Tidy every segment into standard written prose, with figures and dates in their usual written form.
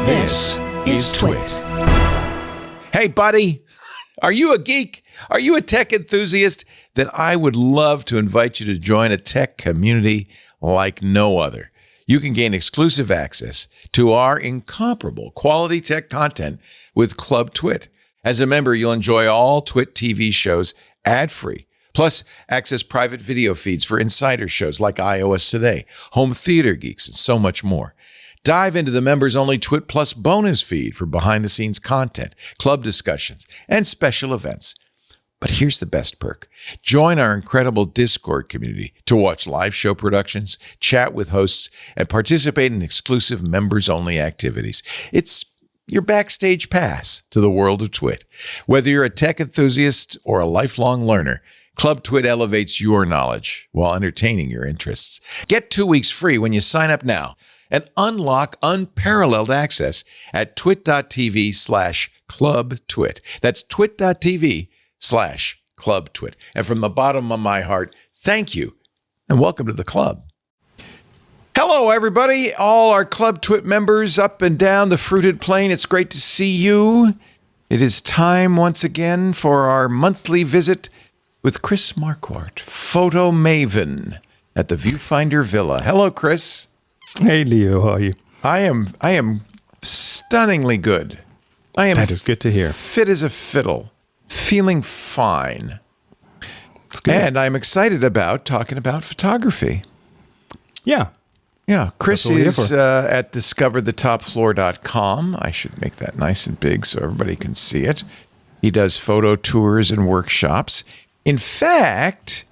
This is TWiT. Hey, buddy, are you a geek? Are you a tech enthusiast? Then I would love to invite you to join a tech community like no other. You can gain exclusive access to our incomparable quality tech content with Club TWiT. As a member, you'll enjoy all TWiT TV shows ad-free. Plus, access private video feeds for insider shows like iOS Today, Home Theater Geeks, and so much more. Dive into the members-only TWiT Plus bonus feed for behind-the-scenes content, club discussions, and special events. But here's the best perk. Join our incredible Discord community to watch live show productions, chat with hosts, and participate in exclusive members-only activities. It's your backstage pass to the world of TWiT. Whether you're a tech enthusiast or a lifelong learner, Club TWiT elevates your knowledge while entertaining your interests. Get 2 weeks free when you sign up now and unlock unparalleled access at twit.tv/clubtwit. That's twit.tv/clubtwit. And from the bottom of my heart, thank you and welcome to the club. Hello, everybody, all our Club TWiT members up and down the fruited plain. It's great to see you. It is time once again for our monthly visit with Chris Marquardt, photo maven at the Viewfinder Villa. Hello, Chris. Hey, Leo, how are you? I am stunningly good. That is good to hear. Fit as a fiddle, feeling fine. It's good. And I'm excited about talking about photography. Yeah. Yeah, Chris That's what we're is here at discoverthetopfloor.com. I should make that nice and big so everybody can see it. He does photo tours and workshops. In fact,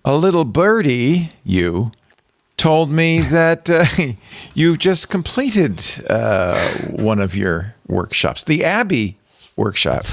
a little birdie, you, told me that you've just completed one of your workshops, the Abbey workshop.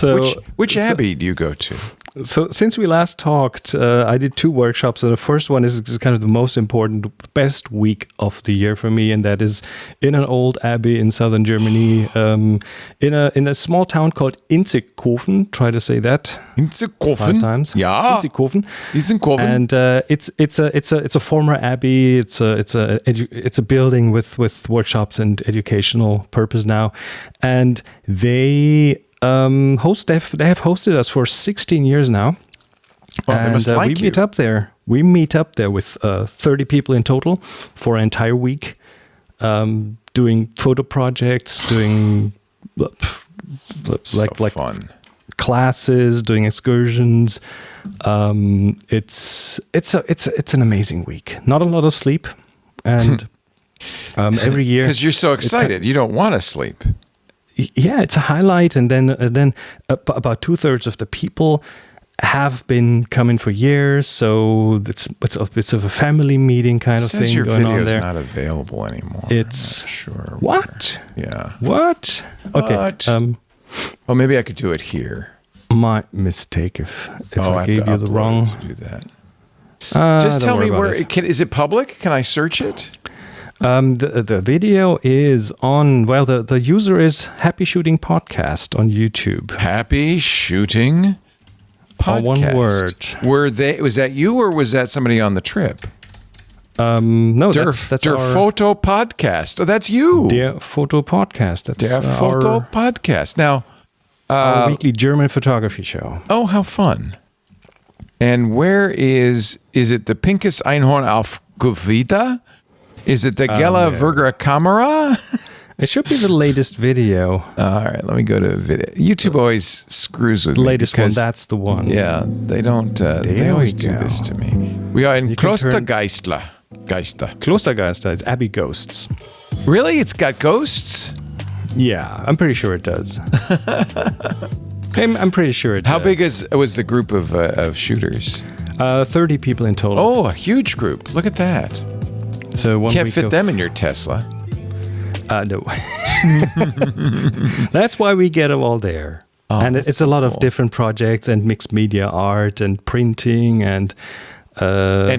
Which Abbey do you go to? So since we last talked, I did 2 workshops. And the first one is kind of the most important, best week of the year for me. And that is in an old abbey in southern Germany, in a small town called Inzigkofen. Try to say that. Inzigkofen? 5 times. Yeah. Inzigkofen. Inzigkofen. And it's a former abbey. It's a building with workshops and educational purpose now. And they have hosted us for 16 years now. Well, and they must like we meet up there. We meet up there with 30 people in total for an entire week, doing photo projects, doing fun classes, doing excursions. It's an amazing week. Not a lot of sleep, and every year because you're so excited, you don't want to sleep. Yeah, it's a highlight, and then about 2/3 of the people have been coming for years, so it's a family meeting kind of thing your going on video's there. not available anymore. It's I'm not sure. What? Yeah. What? Okay. What? Well, maybe I could do it here. My mistake if I gave you the wrong. To do that. Just tell me where. Is it public? Can I search it? The video is on, well, the user is Happy Shooting Podcast on YouTube. Happy Shooting Podcast. All one word. Was that you or was that somebody on the trip? No, that's Der our Photo Podcast. Oh, that's you. Der Photo Podcast. That's Der Photo Podcast. Now, our weekly German photography show. Oh, how fun. And where is it the Pinkes Einhorn auf Gewida? Is it the Gela Vergra Camera? It should be the latest video. All right, let me go to video. YouTube always screws with me. Latest one, that's the one. Yeah, they don't. They always do this to me. We are in Klostergeister. Klostergeister, it's Abbey Ghosts. Really? It's got ghosts? Yeah, I'm pretty sure it does. I'm pretty sure it does. How big was the group of shooters? 30 people in total. Oh, a huge group. Look at that. So one can't fit them in your Tesla. No. That's why we get them all there. Oh, and it's a lot of different projects and mixed media art and printing and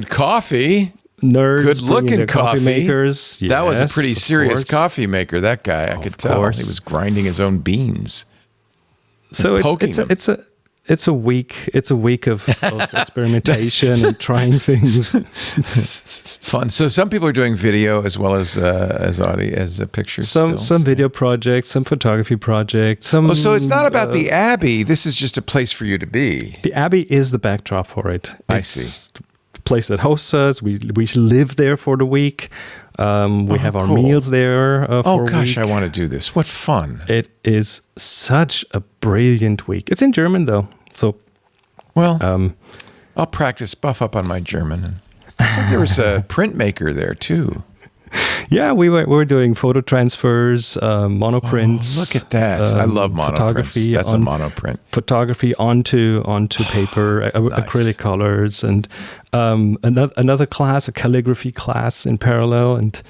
coffee. Nerds, good-looking coffee makers. Yes, that was a pretty serious coffee maker. That guy, I could tell, he was grinding his own beans. So it's it's a week. It's a week of experimentation and trying things. Fun. So some people are doing video as well as audio, as a picture. Some video projects, some photography projects. Some. Oh, so it's not about the Abbey. This is just a place for you to be. The Abbey is the backdrop for it. I see. The place that hosts us. We live there for the week. We have our meals there for a week. Oh gosh, I want to do this. What fun. It is such a brilliant week. It's in German though. So well, I'll buff up on my German. Looks like there was a printmaker there too. Yeah, we were doing photo transfers, monoprints. Oh, look at that! I love monoprints. That's a monoprint. Photography onto paper, Nice. acrylic colors, and another class, a calligraphy class in parallel. And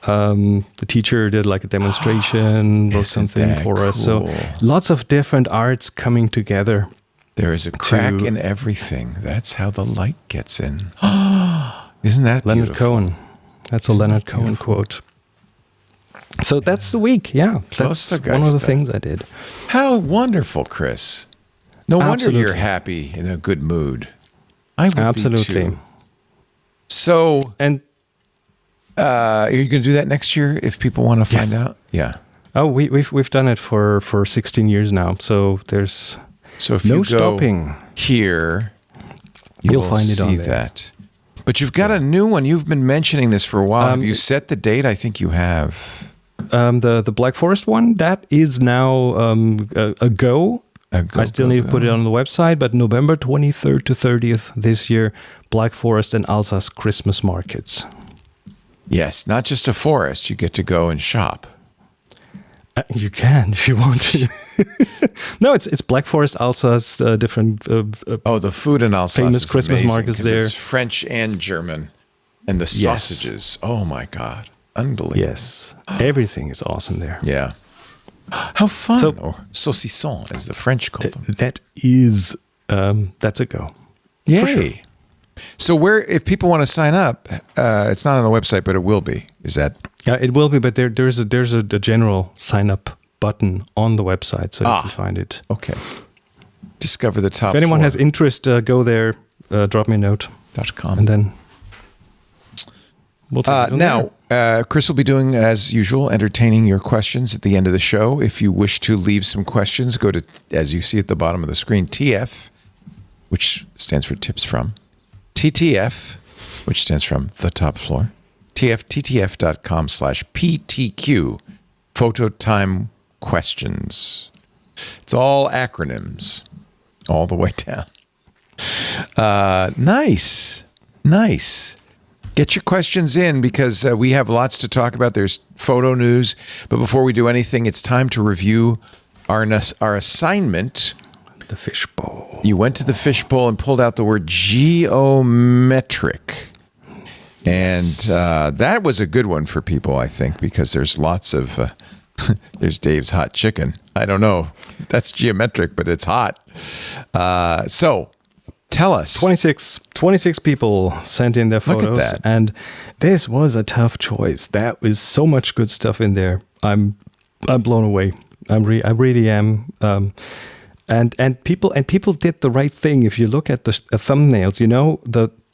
the teacher did like a demonstration or something for us. So lots of different arts coming together. There is a crack in everything. That's how the light gets in. Isn't that Leonard beautiful? Cohen. That's a Leonard Cohen quote. So that's the week. Yeah, that's one of the things I did. How wonderful, Chris. No wonder you're happy, in a good mood. I would be too. So, and are you going to do that next year if people want to find out? Yeah. Oh, we've done it for 16 years now. So there's if no you go stopping here, you'll find it on there. That. But you've got a new one. You've been mentioning this for a while. Have you set the date? I think you have. The Black Forest one, that is now a go. I still need to put it on the website, but November 23rd to 30th this year, Black Forest and Alsace Christmas markets. Yes, not just a forest. You get to go and shop. You can if you want to. No, it's Black Forest, Alsace, different. The food in Alsace famous is Christmas amazing, markets there. It's French and German, and the sausages. Oh my God, unbelievable! Yes, everything is awesome there. Yeah, how fun! So, or saucisson, as the French call them. That's a go. Yay! For sure. So if people want to sign up, it's not on the website, but it will be. Is that? It will be, but there's a general sign up button on the website, so you can find it. Okay. Discover the top. If anyone floor. has interest, go there, drop me a note. .com. And then we'll take it now, Chris will be doing, as usual, entertaining your questions at the end of the show. If you wish to leave some questions, go to, as you see at the bottom of the screen, TF, which stands for tips from, TTF, which stands from the top floor, TTF.com/PTQ, photo time questions. It's all acronyms all the way down. Nice. Get your questions in because we have lots to talk about. There's photo news. But before we do anything, it's time to review our assignment. The fishbowl. You went to the fishbowl and pulled out the word geometric. And that was a good one for people, I think, because there's lots of... there's Dave's hot chicken. I don't know if that's geometric, but it's hot. So tell us. 26 people sent in their photos. Look at that. And this was a tough choice. That was so much good stuff in there. I'm blown away. I really am. And people did the right thing. If you look at the thumbnails,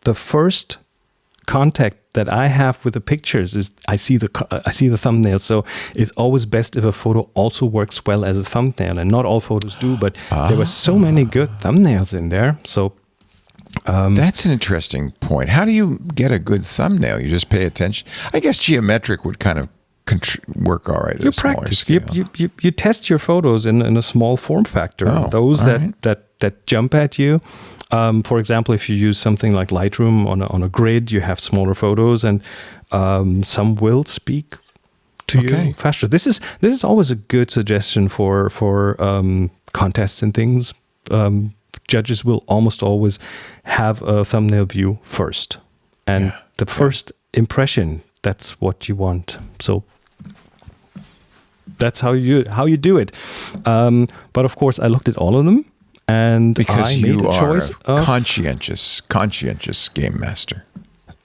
the first contact that I have with the pictures is I see the thumbnail. So it's always best if a photo also works well as a thumbnail, and not all photos do, but there were so many good thumbnails in there. So that's an interesting point. How do you get a good thumbnail? You just pay attention. I guess geometric would kind of work all right. You practice. You test your photos in a small form factor. Those that jump at you. For example, if you use something like Lightroom on a grid, you have smaller photos, and some will speak to you faster. This is always a good suggestion for contests and things. Judges will almost always have a thumbnail view first, and the first impression, that's what you want. So that's how you do it. But of course, I looked at all of them. And because I made a choice of conscientious game master.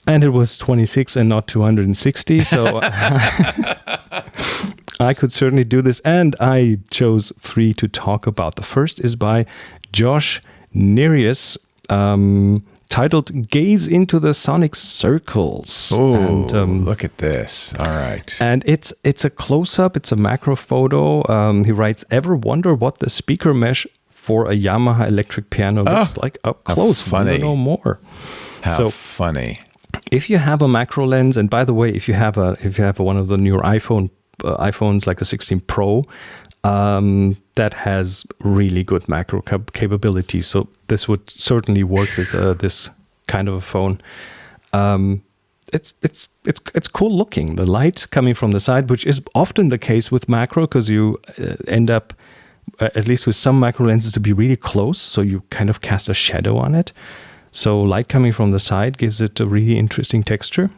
And it was 26 and not 260. So I could certainly do this. And I chose 3 to talk about. The first is by Josh Nereus, titled Gaze into the Sonic Circles. Oh, look at this. All right. And it's a close-up. It's a macro photo. He writes, ever wonder what the speaker mesh for a Yamaha electric piano looks like up close? Funny. Want to know more? How funny. If you have a macro lens, and by the way, if you have one of the newer iPhones like a 16 Pro, that has really good macro capabilities. So this would certainly work with this kind of a phone. It's cool looking. The light coming from the side, which is often the case with macro, because you end up, at least with some macro lenses, to be really close, so you kind of cast a shadow on it. So light coming from the side gives it a really interesting texture.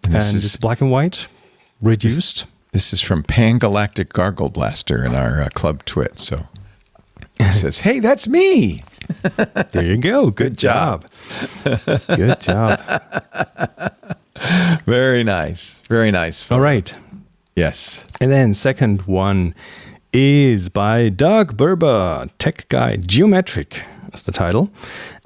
And it's black and white, reduced. This is from Pangalactic Gargle Blaster in our club TWiT. So he says, hey, that's me. There you go. Good job. Good job. Very nice. Very nice photo. All right. Yes. And then second one is by Doug Burba, Tech Guy Geometric. That's the title.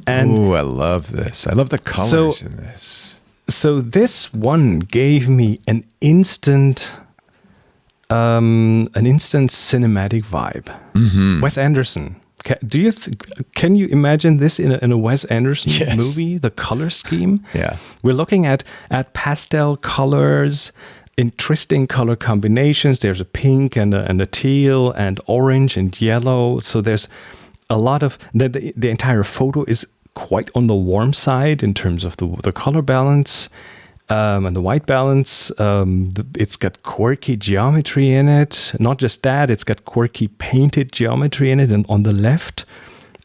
Oh, I love this. I love the colors in this. So this one gave me an instant cinematic vibe. Mm-hmm. Wes Anderson. Can you imagine this in a Wes Anderson movie? The color scheme. Yeah, we're looking at pastel colors, interesting color combinations. There's a pink and a teal and orange and yellow. So there's a lot of the entire photo is quite on the warm side in terms of the color balance. And the white balance, it's got quirky geometry in it. Not just that, it's got quirky painted geometry in it. And on the left,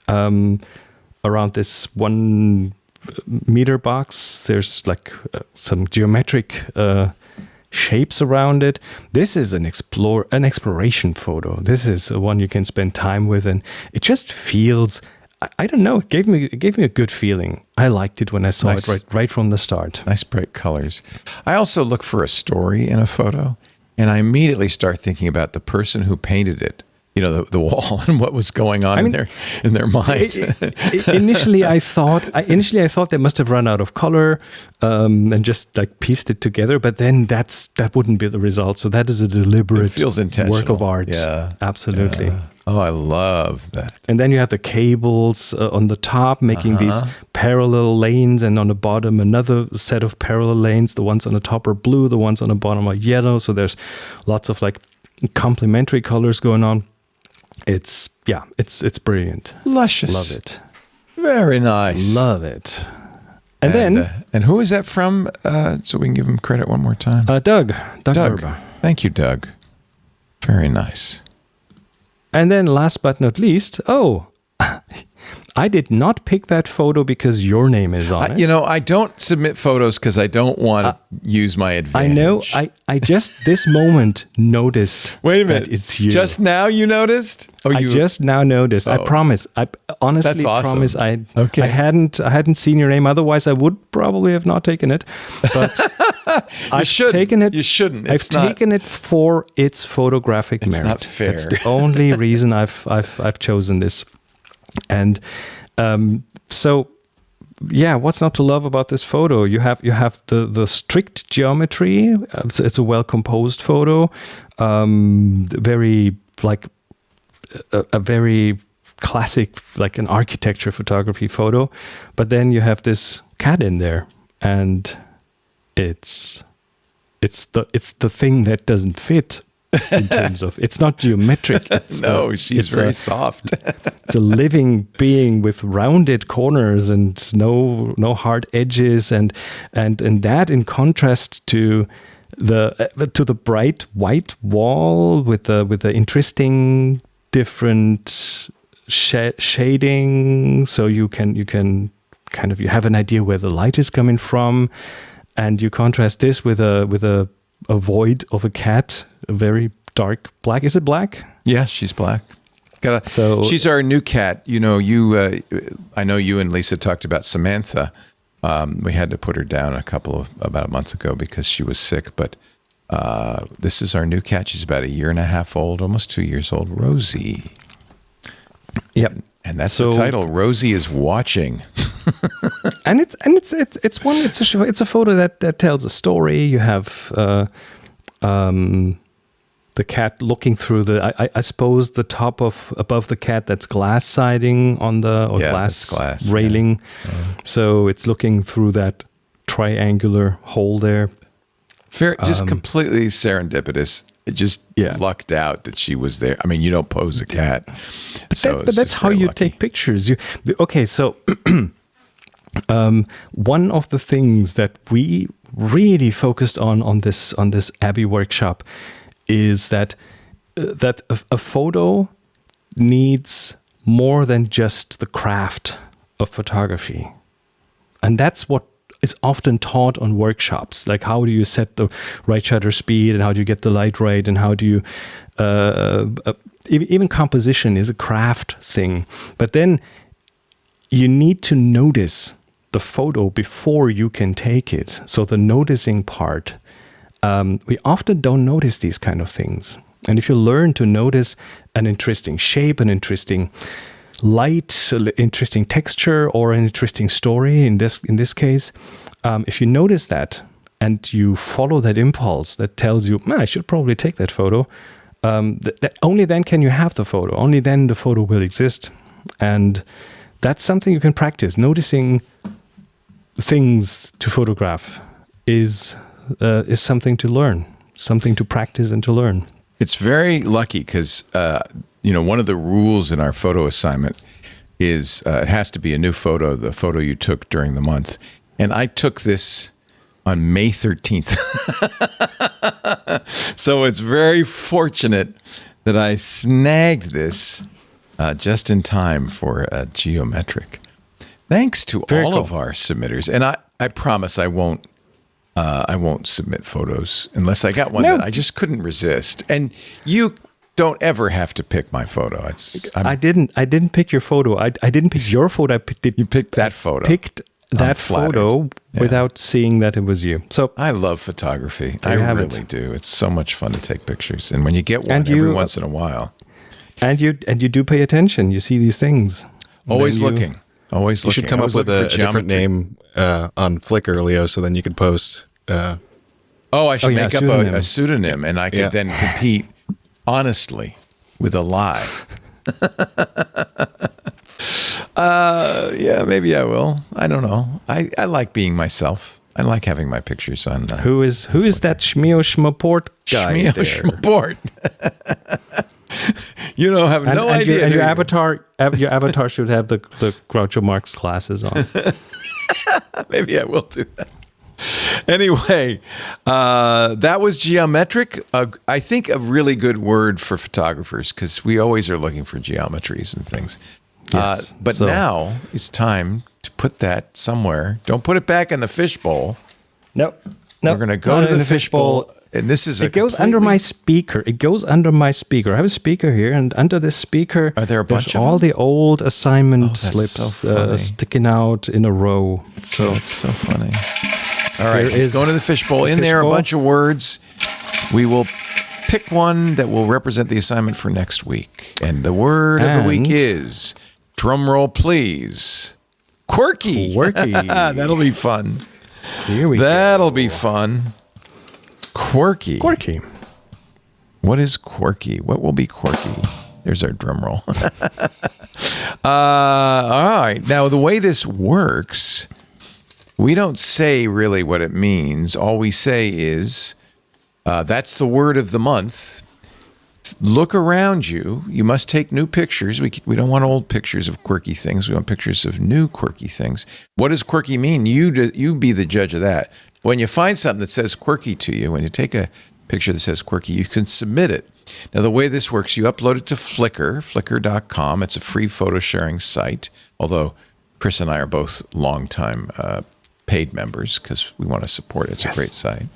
around this 1 meter box, there's like some geometric shapes around it. This is an exploration photo. This is one you can spend time with, and it just feels, I don't know, it gave me a good feeling. I liked it when I saw it right from the start. Nice bright colors. I also look for a story in a photo, and I immediately start thinking about the person who painted it. You know, the wall and what was going on in their mind. Initially, I thought they must have run out of color and just like pieced it together. But then that wouldn't be the result. So that is a deliberate, it feels intentional work of art. Yeah, absolutely. Yeah. Oh, I love that. And then you have the cables on the top making these parallel lanes, and on the bottom another set of parallel lanes. The ones on the top are blue, the ones on the bottom are yellow. So there's lots of like complementary colors going on. It's brilliant. Luscious. Love it. Very nice. Love it. And then and who is that from? So we can give him credit one more time. Doug Burba. Thank you, Doug. Very nice. And then last but not least, I did not pick that photo because your name is on it. You know, I don't submit photos because I don't want to use my advantage. I know. I just this moment noticed. Wait a minute. That it's you. Just now you noticed? I just now noticed. I promise. I honestly That's awesome. promise. I hadn't seen your name. Otherwise, I would probably have not taken it. But I've taken it. You shouldn't. I've taken it for its photographic merit. It's not fair. That's the only reason I've chosen this. And so, yeah, what's not to love about this photo? You have the strict geometry. It's a well composed photo, very like a very classic, like an architecture photography photo. But then you have this cat in there, and it's the thing that doesn't fit. In terms of, it's not geometric. She's very soft. It's a living being with rounded corners and no hard edges, and that in contrast to the bright white wall with the interesting different shading. So you can kind of, you have an idea where the light is coming from, and you contrast this with a void of a cat. A very dark black. Is it black? Yeah, she's black. She's our new cat. You know, I know you and Lisa talked about Samantha. We had to put her down about a month ago because she was sick. But This is our new cat. She's about 1.5 years old, almost 2 years old, Rosie. Yep. And that's the title. Rosie is watching. and it's a photo that tells a story. You have the cat looking through I suppose the top above the cat, that's glass siding on the glass railing. Yeah. So it's looking through that triangular hole there. Just completely serendipitous. It just lucked out that she was there. I mean, you don't pose a cat. But that's how you take pictures. So one of the things that we really focused on this Abbey workshop is that a photo needs more than just the craft of photography. And that's what is often taught on workshops, like how do you set the right shutter speed and how do you get the light right and how do you even composition is a craft thing. But then you need to notice the photo before you can take it. So the noticing part, we often don't notice these kind of things. And if you learn to notice an interesting shape, an interesting light, interesting texture, or an interesting story in this case, if you notice that and you follow that impulse that tells you, I should probably take that photo, that only then can you have the photo. Only then the photo will exist. And that's something you can practice. Noticing things to photograph is something to learn, something to practice and to learn. It's very lucky because, one of the rules in our photo assignment is it has to be a new photo, the photo you took during the month. And I took this on May 13th. So it's very fortunate that I snagged this just in time for Geometric. Thanks to all of our submitters. And I promise I won't submit photos unless I got one that I just couldn't resist. And you don't ever have to pick my photo. I didn't pick your photo. I didn't pick your photo. You picked that photo. Picked that photo without seeing that it was you. So I love photography. I really do. It's so much fun to take pictures. And when you get one every once in a while. And you do pay attention. You see these things. Always looking. Always looking. You should come up with a different name on Flickr, Leo, so then you could post. I should make up a pseudonym, and I could then compete honestly with a lie. Maybe I will. I don't know. I like being myself. I like having my pictures on. Who is that Schmio-Schmaport guy? Schmio-Schmaport. Have no idea. And your avatar should have the Groucho Marx glasses on. Maybe I will do that. Anyway, that was Geometric. I think a really good word for photographers because we always are looking for geometries and things. Yes. But now it's time to put that somewhere. Don't put it back in the fishbowl. Nope. We're going to go to the fishbowl. And this is it goes under my speaker. It goes under my speaker. I have a speaker here, and under this speaker, are there a bunch of all the old assignment slips sticking out in a row. So that's so funny. All right, let's go into the fishbowl. In there, a bunch of words. We will pick one that will represent the assignment for next week. And the word of the week is, drum roll please, Quirky. That'll be fun. Here we go. That'll be fun. Quirky. What is quirky? What will be quirky? There's our drum roll. All right. Now, the way this works, we don't say really what it means. All we say is, that's the word of the month. Look around you. You must take new pictures. We don't want old pictures of quirky things. We want pictures of new quirky things. What does quirky mean? You be the judge of that. When you find something that says quirky to you, when you take a picture that says quirky, you can submit it. Now, the way this works, you upload it to Flickr, flickr.com. It's a free photo sharing site, although Chris and I are both longtime paid members because we want to support it. It's a great site.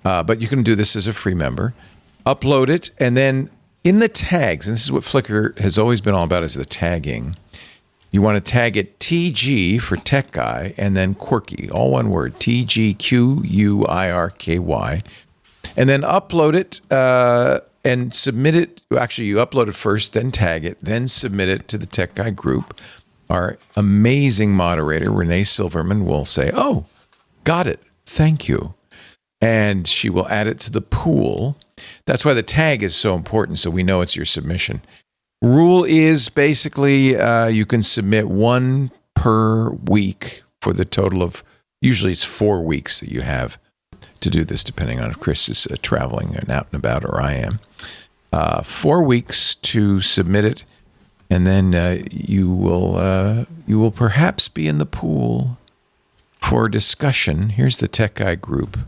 But you can do this as a free member. Upload it, and then in the tags, and this is what Flickr has always been all about, is the tagging. You want to tag it TG for Tech Guy, and then Quirky, all one word, TGQUIRKY. and then upload it and submit it. Actually, you upload it first, then tag it, then submit it to the Tech Guy group. Our amazing moderator, Renee Silverman, will say, "Oh, got it. Thank you." And she will add it to the pool. That's why the tag is so important, so we know it's your submission. Rule is basically you can submit one per week for the total of, usually it's 4 weeks that you have to do this, depending on if Chris is traveling and out and about, or I am. 4 weeks to submit it, and then you will perhaps be in the pool for discussion. Here's the Tech Guy group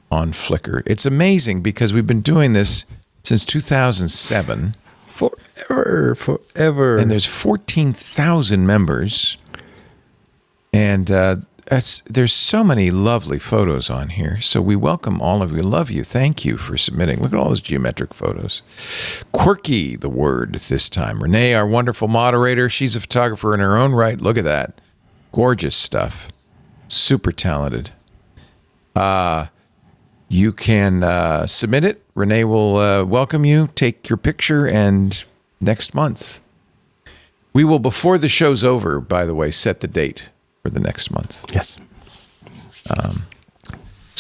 on Flickr. It's amazing because we've been doing this since 2007. Forever. And there's 14,000 members. And there's so many lovely photos on here. So we welcome all of you. Love you. Thank you for submitting. Look at all those geometric photos. Quirky, the word this time. Renee, our wonderful moderator. She's a photographer in her own right. Look at that. Gorgeous stuff. Super talented. You can submit it. Renee will welcome you, take your picture, and next month. We will, before the show's over, by the way, set the date for the next month. Yes.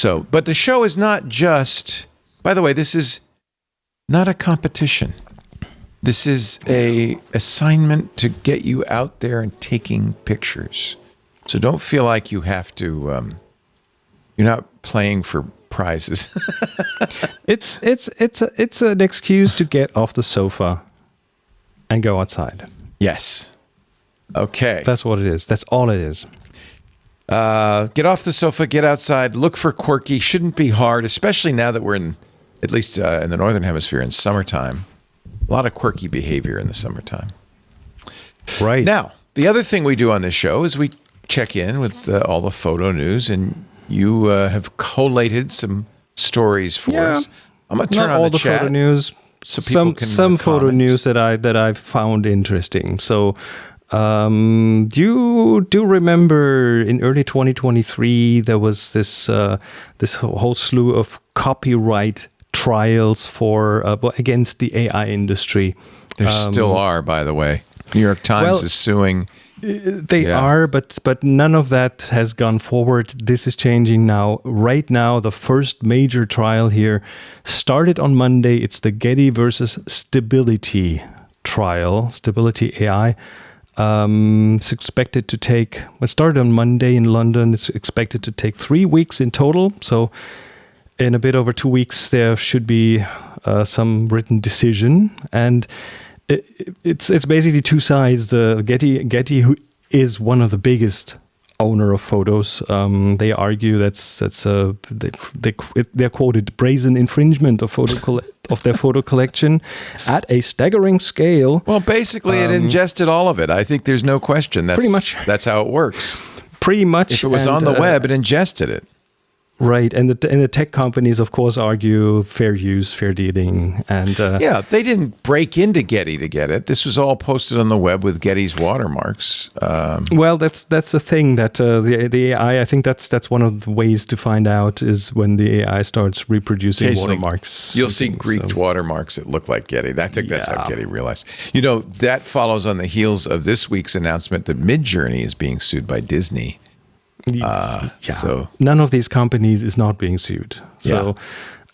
But the show is not just, by the way, this is not a competition. This is a assignment to get you out there and taking pictures. So don't feel like you have to, you're not playing for prizes. It's an excuse to get off the sofa and go outside. Yes. Okay. That's what it is. That's all it is. Get off the sofa, get outside, look for Quirky. Shouldn't be hard, especially now that we're in, at least in the Northern Hemisphere, in summertime. A lot of quirky behavior in the summertime. Right. Now, the other thing we do on this show is we check in with all the photo news, and you have collated some stories for us. I'm going to turn on the chat. Photo news. So people can some photo comment. news that I found interesting. So, you do remember in early 2023 there was this whole slew of copyright trials for against the AI industry. There still are, by the way. New York Times is suing. They are, but none of that has gone forward. This is changing now. Right now, the first major trial here started on Monday. It's the Getty versus Stability trial, Stability AI. It's expected to take, it started on Monday in London. It's expected to take 3 weeks in total. So in a bit over 2 weeks, there should be some written decision. And it's basically two sides. The Getty, who is one of the biggest owner of photos, they argue they're quoted brazen infringement of their photo collection at a staggering scale. Well, basically, it ingested all of it. I think there's no question. That's pretty much. That's how it works. Pretty much. If it was on the web, it ingested it. Right, and the tech companies, of course, argue fair use, fair dealing, and they didn't break into Getty to get it. This was all posted on the web with Getty's watermarks. Well, that's the thing that the AI. I think that's one of the ways to find out is when the AI starts reproducing watermarks. You'll see Greek watermarks that look like Getty. I think that's how Getty realized. You know, that follows on the heels of this week's announcement that Midjourney is being sued by Disney. So none of these companies is not being sued. So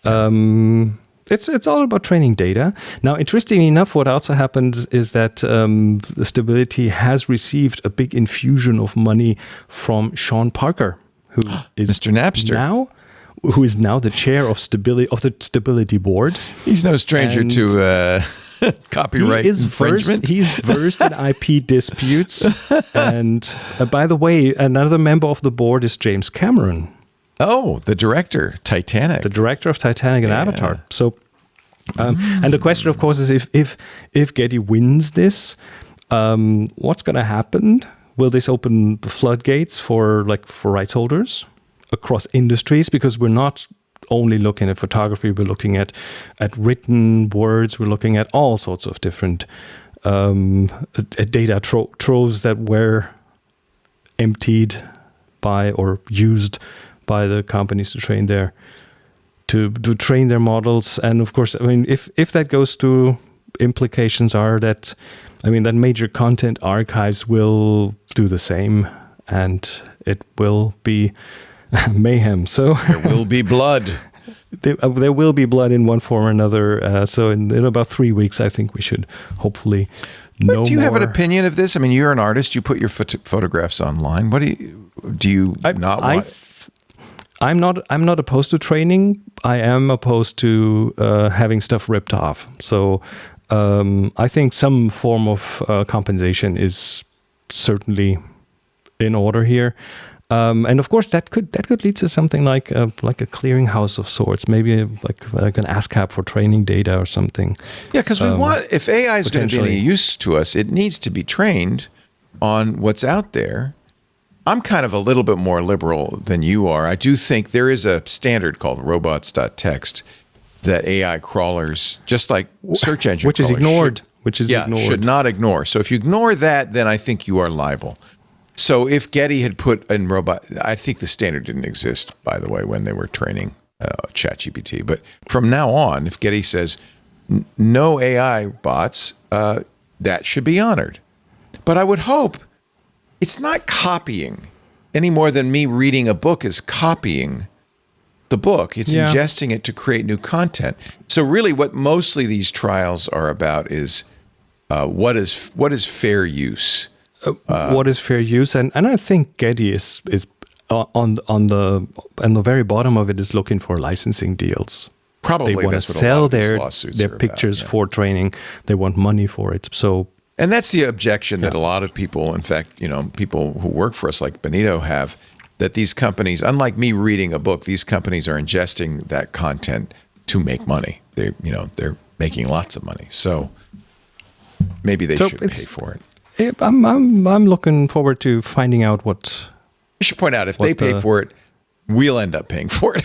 it's all about training data. Now, interestingly enough, what also happens is that the Stability has received a big infusion of money from Sean Parker, who is Mr. Napster who is now the chair of the Stability board. He's no stranger to copyright infringement. He's versed in IP disputes. And by the way, another member of the board is James Cameron. Oh, the director, Titanic. The director of Titanic and Avatar. So, and the question, of course, is if Getty wins this, what's going to happen? Will this open the floodgates for rights holders across industries? Because we're not only looking at photography, we're looking at written words, we're looking at all sorts of different data troves that were emptied by or used by the companies to train their to train their models. And of course, I mean, if that goes through, implications are that, I mean, that major content archives will do the same, and it will be mayhem. So there will be blood. There will be blood in one form or another. So in about 3 weeks, I think we should hopefully know more. Do you have an opinion of this? I mean, you're an artist. You put your photographs online. What do you not want? I'm not opposed to training. I am opposed to having stuff ripped off. So I think some form of compensation is certainly in order here. And of course, that could lead to something like a clearinghouse of sorts, maybe like an ASCAP for training data or something. Yeah, because we want, if AI is going to be any use to us, it needs to be trained on what's out there. I'm kind of a little bit more liberal than you are. I do think there is a standard called robots.txt that AI crawlers, just like search engine which crawlers, is ignored. Should not ignore. So if you ignore that, then I think you are liable. So if Getty had put in robot, I think the standard didn't exist, by the way, when they were training ChatGPT. But from now on, if Getty says no AI bots, that should be honored. But I would hope it's not copying any more than me reading a book is copying the book. It's ingesting it to create new content. So really what mostly these trials are about is what is fair use. What is fair use, and I think Getty is on the very bottom of it is looking for licensing deals. Probably they want to sell their pictures for training. They want money for it. So, and that's the objection that a lot of people, in fact, people who work for us like Benito have, that these companies, unlike me reading a book, these companies are ingesting that content to make money. They're making lots of money. So maybe they should pay for it. I'm looking forward to finding out what. You should point out if they pay for it, we'll end up paying for it.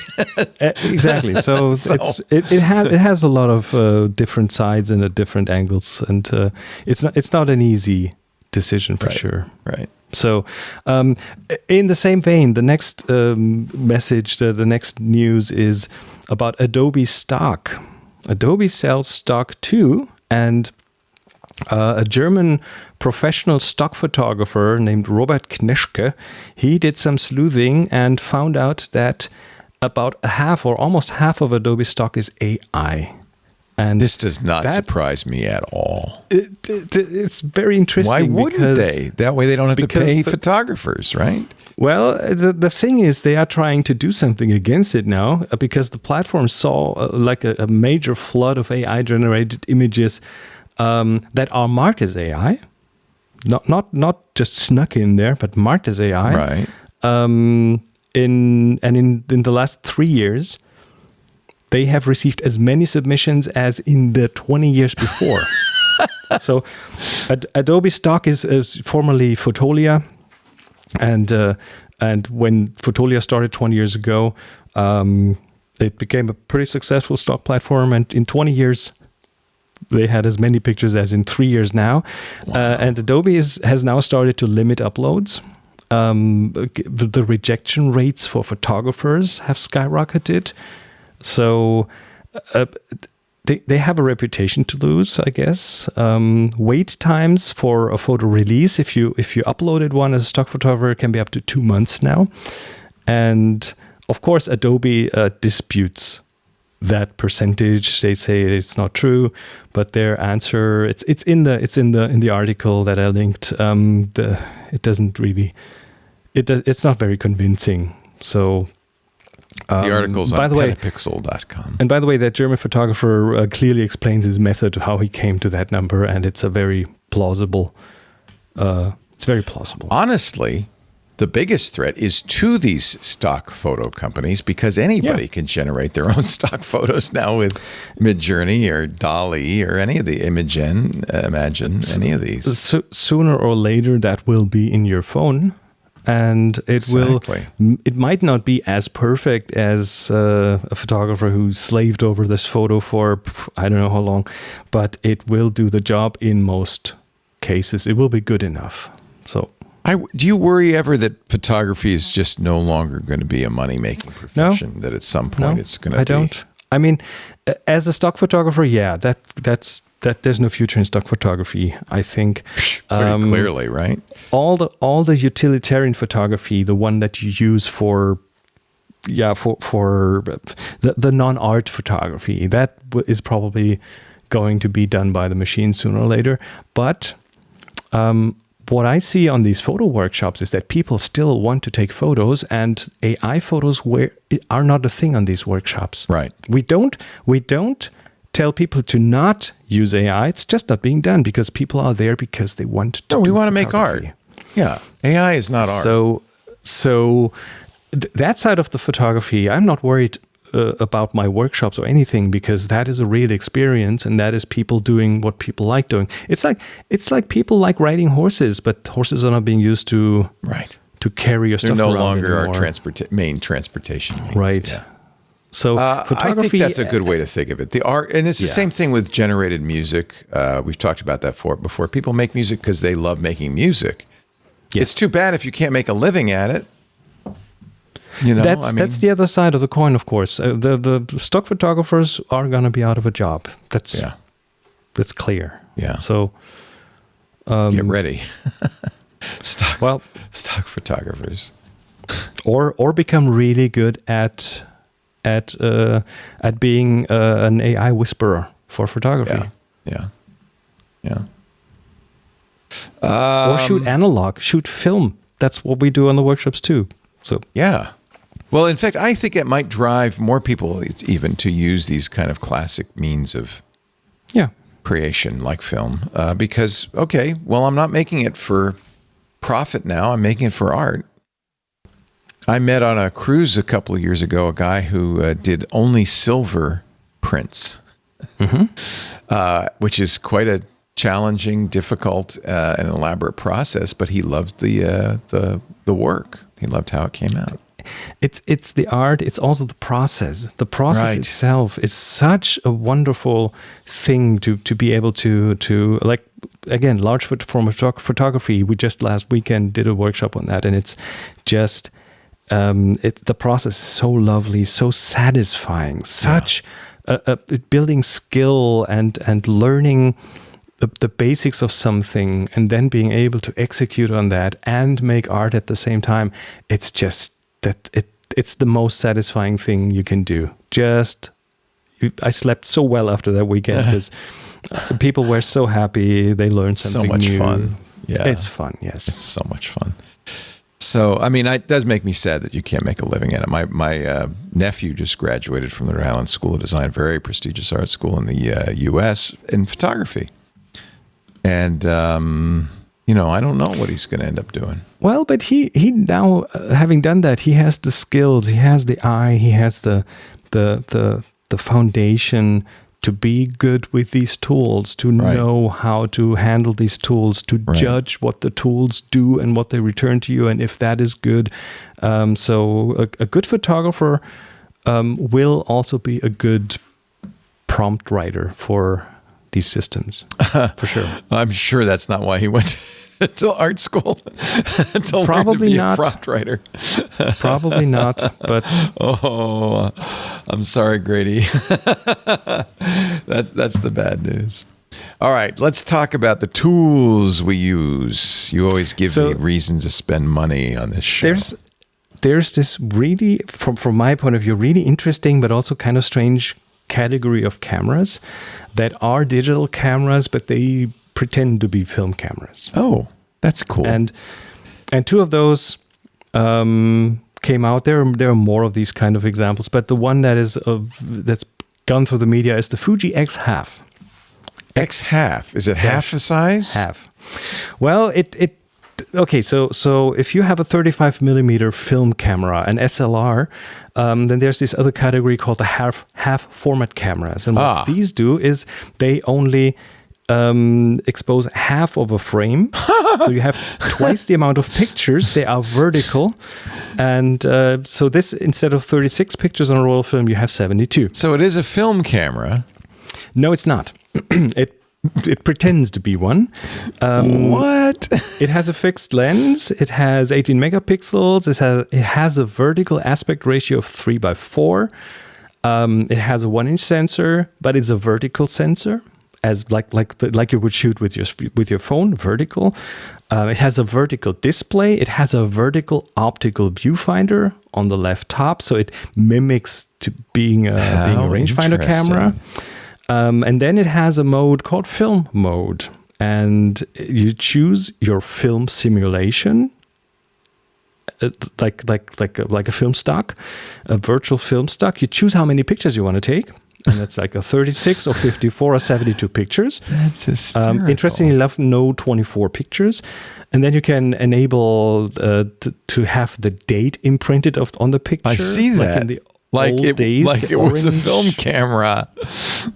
Exactly. So, it has a lot of different sides and different angles, and it's not an easy decision for sure. Right. So, in the same vein, the next message, the next news is about Adobe Stock. Adobe sells Stock 2, and a German professional stock photographer named Robert Kneschke, he did some sleuthing and found out that about half or almost half of Adobe stock is AI. And this does not surprise me at all. It's very interesting. Why wouldn't they? That way they don't have to pay photographers, right? Well, the thing is, they are trying to do something against it now because the platform saw a major flood of AI-generated images that are marked as AI, not just snuck in there, but marked as AI. Right. In the last 3 years, they have received as many submissions as in the 20 years before. So, Adobe Stock is formerly Fotolia, and when Fotolia started 20 years ago, it became a pretty successful stock platform, and in 20 years. They had as many pictures as in 3 years now. Wow. And Adobe has now started to limit uploads. The rejection rates for photographers have skyrocketed. So they have a reputation to lose, I guess. Wait times for a photo release, if you uploaded one as a stock photographer, can be up to 2 months now. And of course, Adobe disputes that percentage. They say it's not true, but their answer it's in the article that I linked. It doesn't really it's not very convincing. So the article's on petapixel.com. And by the way, that German photographer clearly explains his method, how he came to that number, and it's a very plausible. It's very plausible. Honestly, the biggest threat is to these stock photo companies, because anybody can generate their own stock photos now with Midjourney or DALL-E or any of the Imagine, any of these. So sooner or later, that will be in your phone, and it might not be as perfect as a photographer who slaved over this photo for I don't know how long, but it will do the job in most cases. It will be good enough. So. Do you worry ever that photography is just no longer going to be a money-making profession? That at some point it's going to be? I don't. I mean, as a stock photographer, yeah, that's there's no future in stock photography, I think. Pretty clearly, right? All the utilitarian photography, the one that you use for the non-art photography, that is probably going to be done by the machine sooner or later. But what I see on these photo workshops is that people still want to take photos, and AI photos are not a thing on these workshops. Right. We don't tell people to not use AI. It's just not being done because people are there because they want to. No, we want to make art. Yeah, AI is not art. So that side of the photography, I'm not worried about my workshops or anything, because that is a real experience, and that is people doing what people like doing. It's like people like riding horses, but horses are not being used to carry your stuff around. They're no longer anymore. our main transportation means. Right. Yeah. So photography, I think that's a good way to think of it. The art, and it's the same thing with generated music. We've talked about that before. People make music because they love making music. Yes. It's too bad if you can't make a living at it. You know, that's the other side of the coin, of course. The stock photographers are going to be out of a job. That's clear. Yeah. So get ready, stock photographers, or become really good at being an AI whisperer for photography. Yeah. Or shoot analog, shoot film. That's what we do on the workshops too. So yeah. Well, in fact, I think it might drive more people even to use these kind of classic means of creation like film. Because, I'm not making it for profit now. I'm making it for art. I met on a cruise a couple of years ago a guy who did only silver prints, which is quite a challenging, difficult, and elaborate process. But he loved the work. He loved how it came out. It's the art. It's also the process. The process itself is such a wonderful thing to be able to like. Again, large format photography. We just last weekend did a workshop on that, and it's just the process is so lovely, so satisfying, such a building skill and learning the basics of something, and then being able to execute on that and make art at the same time. It's just that it's the most satisfying thing you can do. I slept so well after that weekend because people were so happy. They learned something new. So much fun. Yeah. It's fun, yes. It's so much fun. So, I mean, it does make me sad that you can't make a living at it. My nephew just graduated from the Rhode Island School of Design, very prestigious art school in the U.S. in photography. And, I don't know what he's going to end up doing. Well, but he now, having done that, he has the skills, he has the eye, he has the foundation to be good with these tools, to know how to handle these tools, to judge what the tools do and what they return to you, and if that is good. So a good photographer will also be a good prompt writer for these systems, for sure. I'm sure that's not why he went to art school. to Probably learn to be not. A prompt writer. Probably not, but I'm sorry, Grady. That's the bad news. All right, let's talk about the tools we use. You always give me reasons to spend money on this show. There's this really, from my point of view, really interesting but also kind of strange category of cameras that are digital cameras, but they pretend to be film cameras. Oh, that's cool. And two of those came out. There are more of these kind of examples, but the one that's gone through the media is the Fuji X-Half. X-Half? Is it half the size? Half. Well, okay, so if you have a 35 millimeter film camera, an SLR, then there's this other category called the half format cameras. And what these do is they only expose half of a frame. So you have twice the amount of pictures. They are vertical. And so this, instead of 36 pictures on a roll of film, you have 72. So it is a film camera. No, it's not. it pretends to be one. What? It has a fixed lens. It has 18 megapixels. It has a vertical aspect ratio of 3:4. It has a 1-inch sensor, but it's a vertical sensor, as like you would shoot with your phone, vertical. It has a vertical display. It has a vertical optical viewfinder on the left top, so it mimics to being a rangefinder camera. And then it has a mode called film mode, and you choose your film simulation, like a film stock, a virtual film stock. You choose how many pictures you want to take. And that's like a 36 or 54 or 72 pictures. That's hysterical. Interestingly enough, no 24 pictures. And then you can enable to have the date imprinted on the picture. I see that. Like it was a film camera.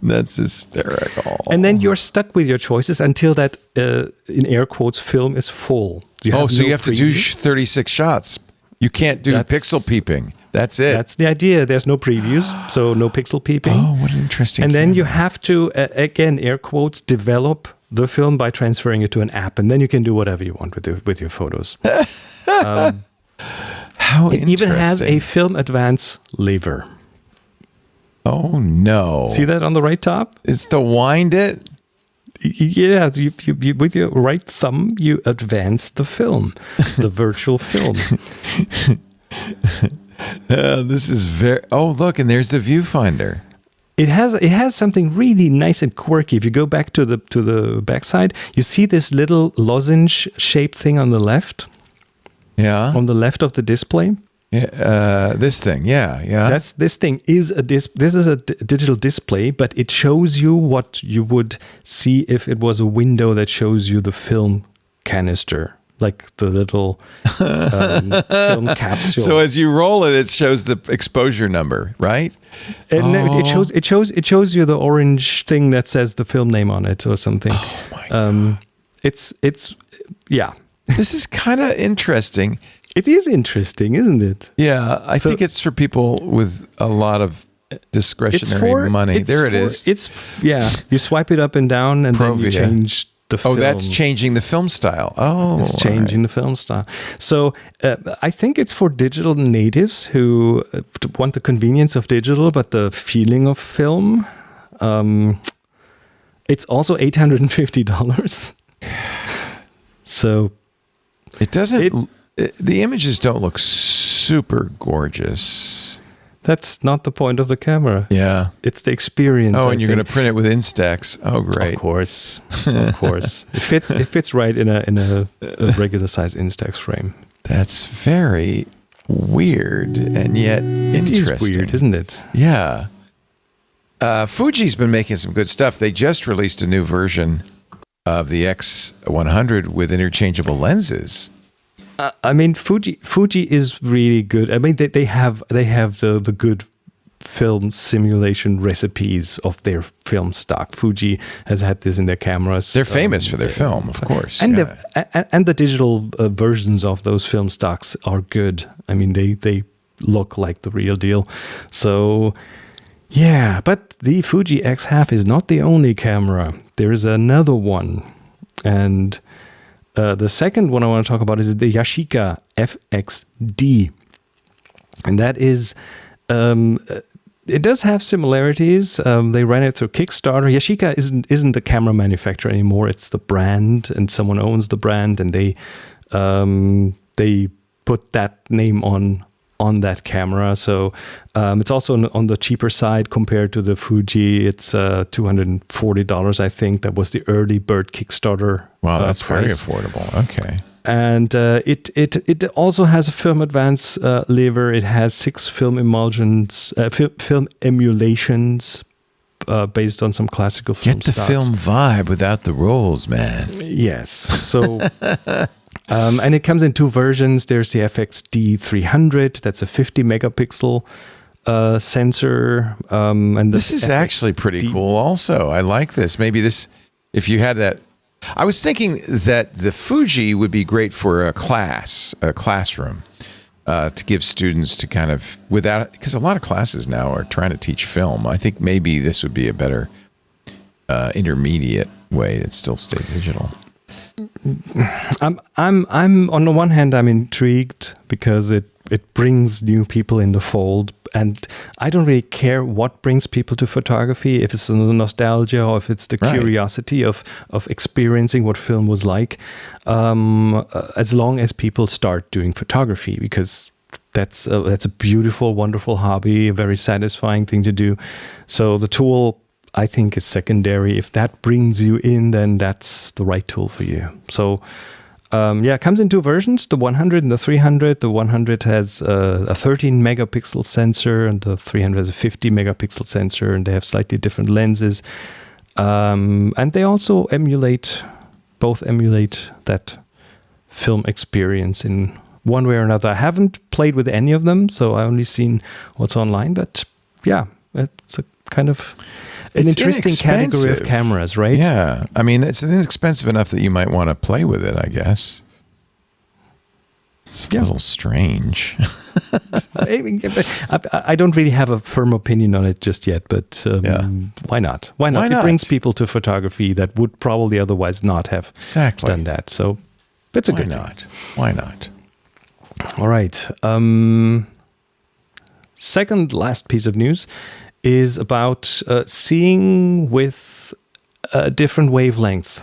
That's hysterical. And then you're stuck with your choices until that, in air quotes, film is full. You have to do 36 shots. You can't do pixel peeping. That's it. That's the idea. There's no previews, so no pixel peeping. Oh, what an interesting And camera. then you have to, again, air quotes, develop the film by transferring it to an app. And then you can do whatever you want with your photos. How It even has a interesting. film advance lever. Oh, no. See that on the right top? It's to wind it? Yeah, you with your right thumb, you advance the film, the virtual film. This is very... Oh, look, and there's the viewfinder. It has something really nice and quirky. If you go back to the backside, you see this little lozenge shaped thing on the left. Yeah. On the left of the display. Yeah, this thing. Yeah. This thing is this is a digital display, but it shows you what you would see if it was a window that shows you the film canister, like the little film capsule. So as you roll it, it shows the exposure number, right? And it shows you the orange thing that says the film name on it or something. Oh my God. It's yeah. This is kind of interesting. It is interesting, isn't it? Yeah, I think it's for people with a lot of discretionary money. There it is. You swipe it up and down, and then you Provia. change the film. Oh, that's changing the film style. Oh, It's changing the film style. So I think it's for digital natives who want the convenience of digital, but the feeling of film. It's also $850. So it doesn't. The images don't look super gorgeous. That's not the point of the camera. Yeah. It's the experience. Oh, and you're going to print it with Instax. Oh, great. Of course. It fits right in a regular size Instax frame. That's very weird and yet interesting. It is weird, isn't it? Yeah. Fuji's been making some good stuff. They just released a new version of the X100 with interchangeable lenses. I mean, Fuji is really good. I mean, they have the good film simulation recipes of their film stock. Fuji has had this in their cameras. They're famous for their film, of course. And yeah. the digital versions of those film stocks are good. I mean, they look like the real deal. So, yeah. But the Fuji X-Half is not the only camera. There is another one, and the second one I want to talk about is the Yashica FX-D. And that is, it does have similarities. They ran it through Kickstarter. Yashica isn't the camera manufacturer anymore. It's the brand, and someone owns the brand, and they put that name on that camera. So it's also on the cheaper side compared to the Fuji. It's $240, I think. That was the early bird Kickstarter. Wow, that's very price. affordable. Okay. And it also has a film advance lever. It has 6 film emulsions, film emulations based on some classical film Get the stocks. film vibe without the rolls, man. Yes. So, and it comes in 2 versions. There's the FX-D 300. That's a 50 megapixel sensor. And This is actually pretty cool also. I like this. Maybe this, if you had that. I was thinking that the Fuji would be great for a classroom, to give students to kind of, without, because a lot of classes now are trying to teach film. I think maybe this would be a better intermediate way it still stays digital. I'm on the one hand, I'm intrigued because it brings new people in the fold, and I don't really care what brings people to photography, if it's the nostalgia or if it's the curiosity of experiencing what film was like, as long as people start doing photography, because that's a beautiful, wonderful hobby, a very satisfying thing to do. So the tool, I think, is secondary. If that brings you in, then that's the right tool for you. So it comes in two versions, the 100 and the 300. The 100 has a 13 megapixel sensor and the 300 has a 50 megapixel sensor, and they have slightly different lenses. And they also emulate that film experience in one way or another. I haven't played with any of them, so I only seen what's online, but yeah, it's a kind of an interesting category of cameras, right? Yeah. I mean, it's inexpensive enough that you might want to play with it, I guess. It's a little strange. I don't really have a firm opinion on it just yet, but why not? Why not? It brings people to photography that would probably otherwise not have done that. So it's a good thing. Why not? All right. Second last piece of news is about seeing with a different wavelength.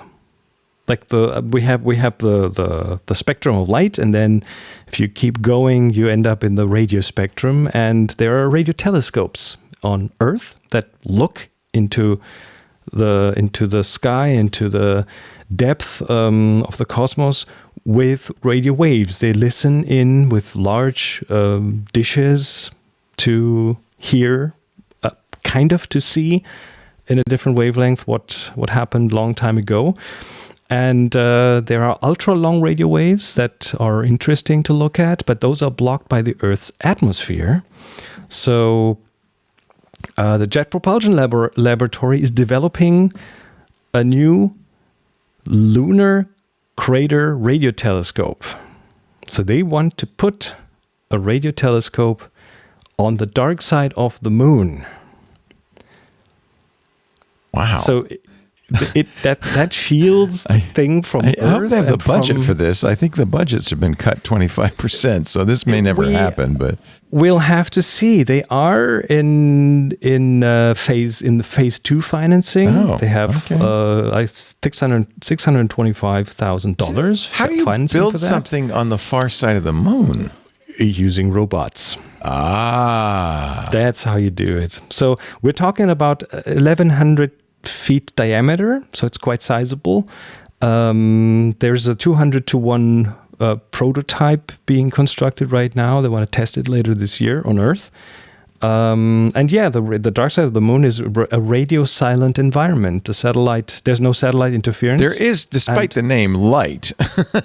Like we have the spectrum of light, and then if you keep going, you end up in the radio spectrum. And there are radio telescopes on Earth that look into the sky, into the depth of the cosmos with radio waves. They listen in with large dishes to hear, kind of to see in a different wavelength what happened long time ago. And there are ultra-long radio waves that are interesting to look at, but those are blocked by the Earth's atmosphere. So the Jet Propulsion Laboratory is developing a new lunar crater radio telescope. So they want to put a radio telescope on the dark side of the moon. Wow. So that shields the thing from Earth. I hope they have the budget for this. I think the budgets have been cut 25%, so this may never happen. But we'll have to see. They are in phase 2 financing. Oh, they have $625,000. How do you build something on the far side of the moon? Using robots. That's how you do it. So we're talking about 1,100 feet diameter, so it's quite sizable. There's a 200-to-1 prototype being constructed right now. They want to test it later this year on Earth. The dark side of the moon is a radio silent environment. There's no satellite interference. There is, despite the name, light.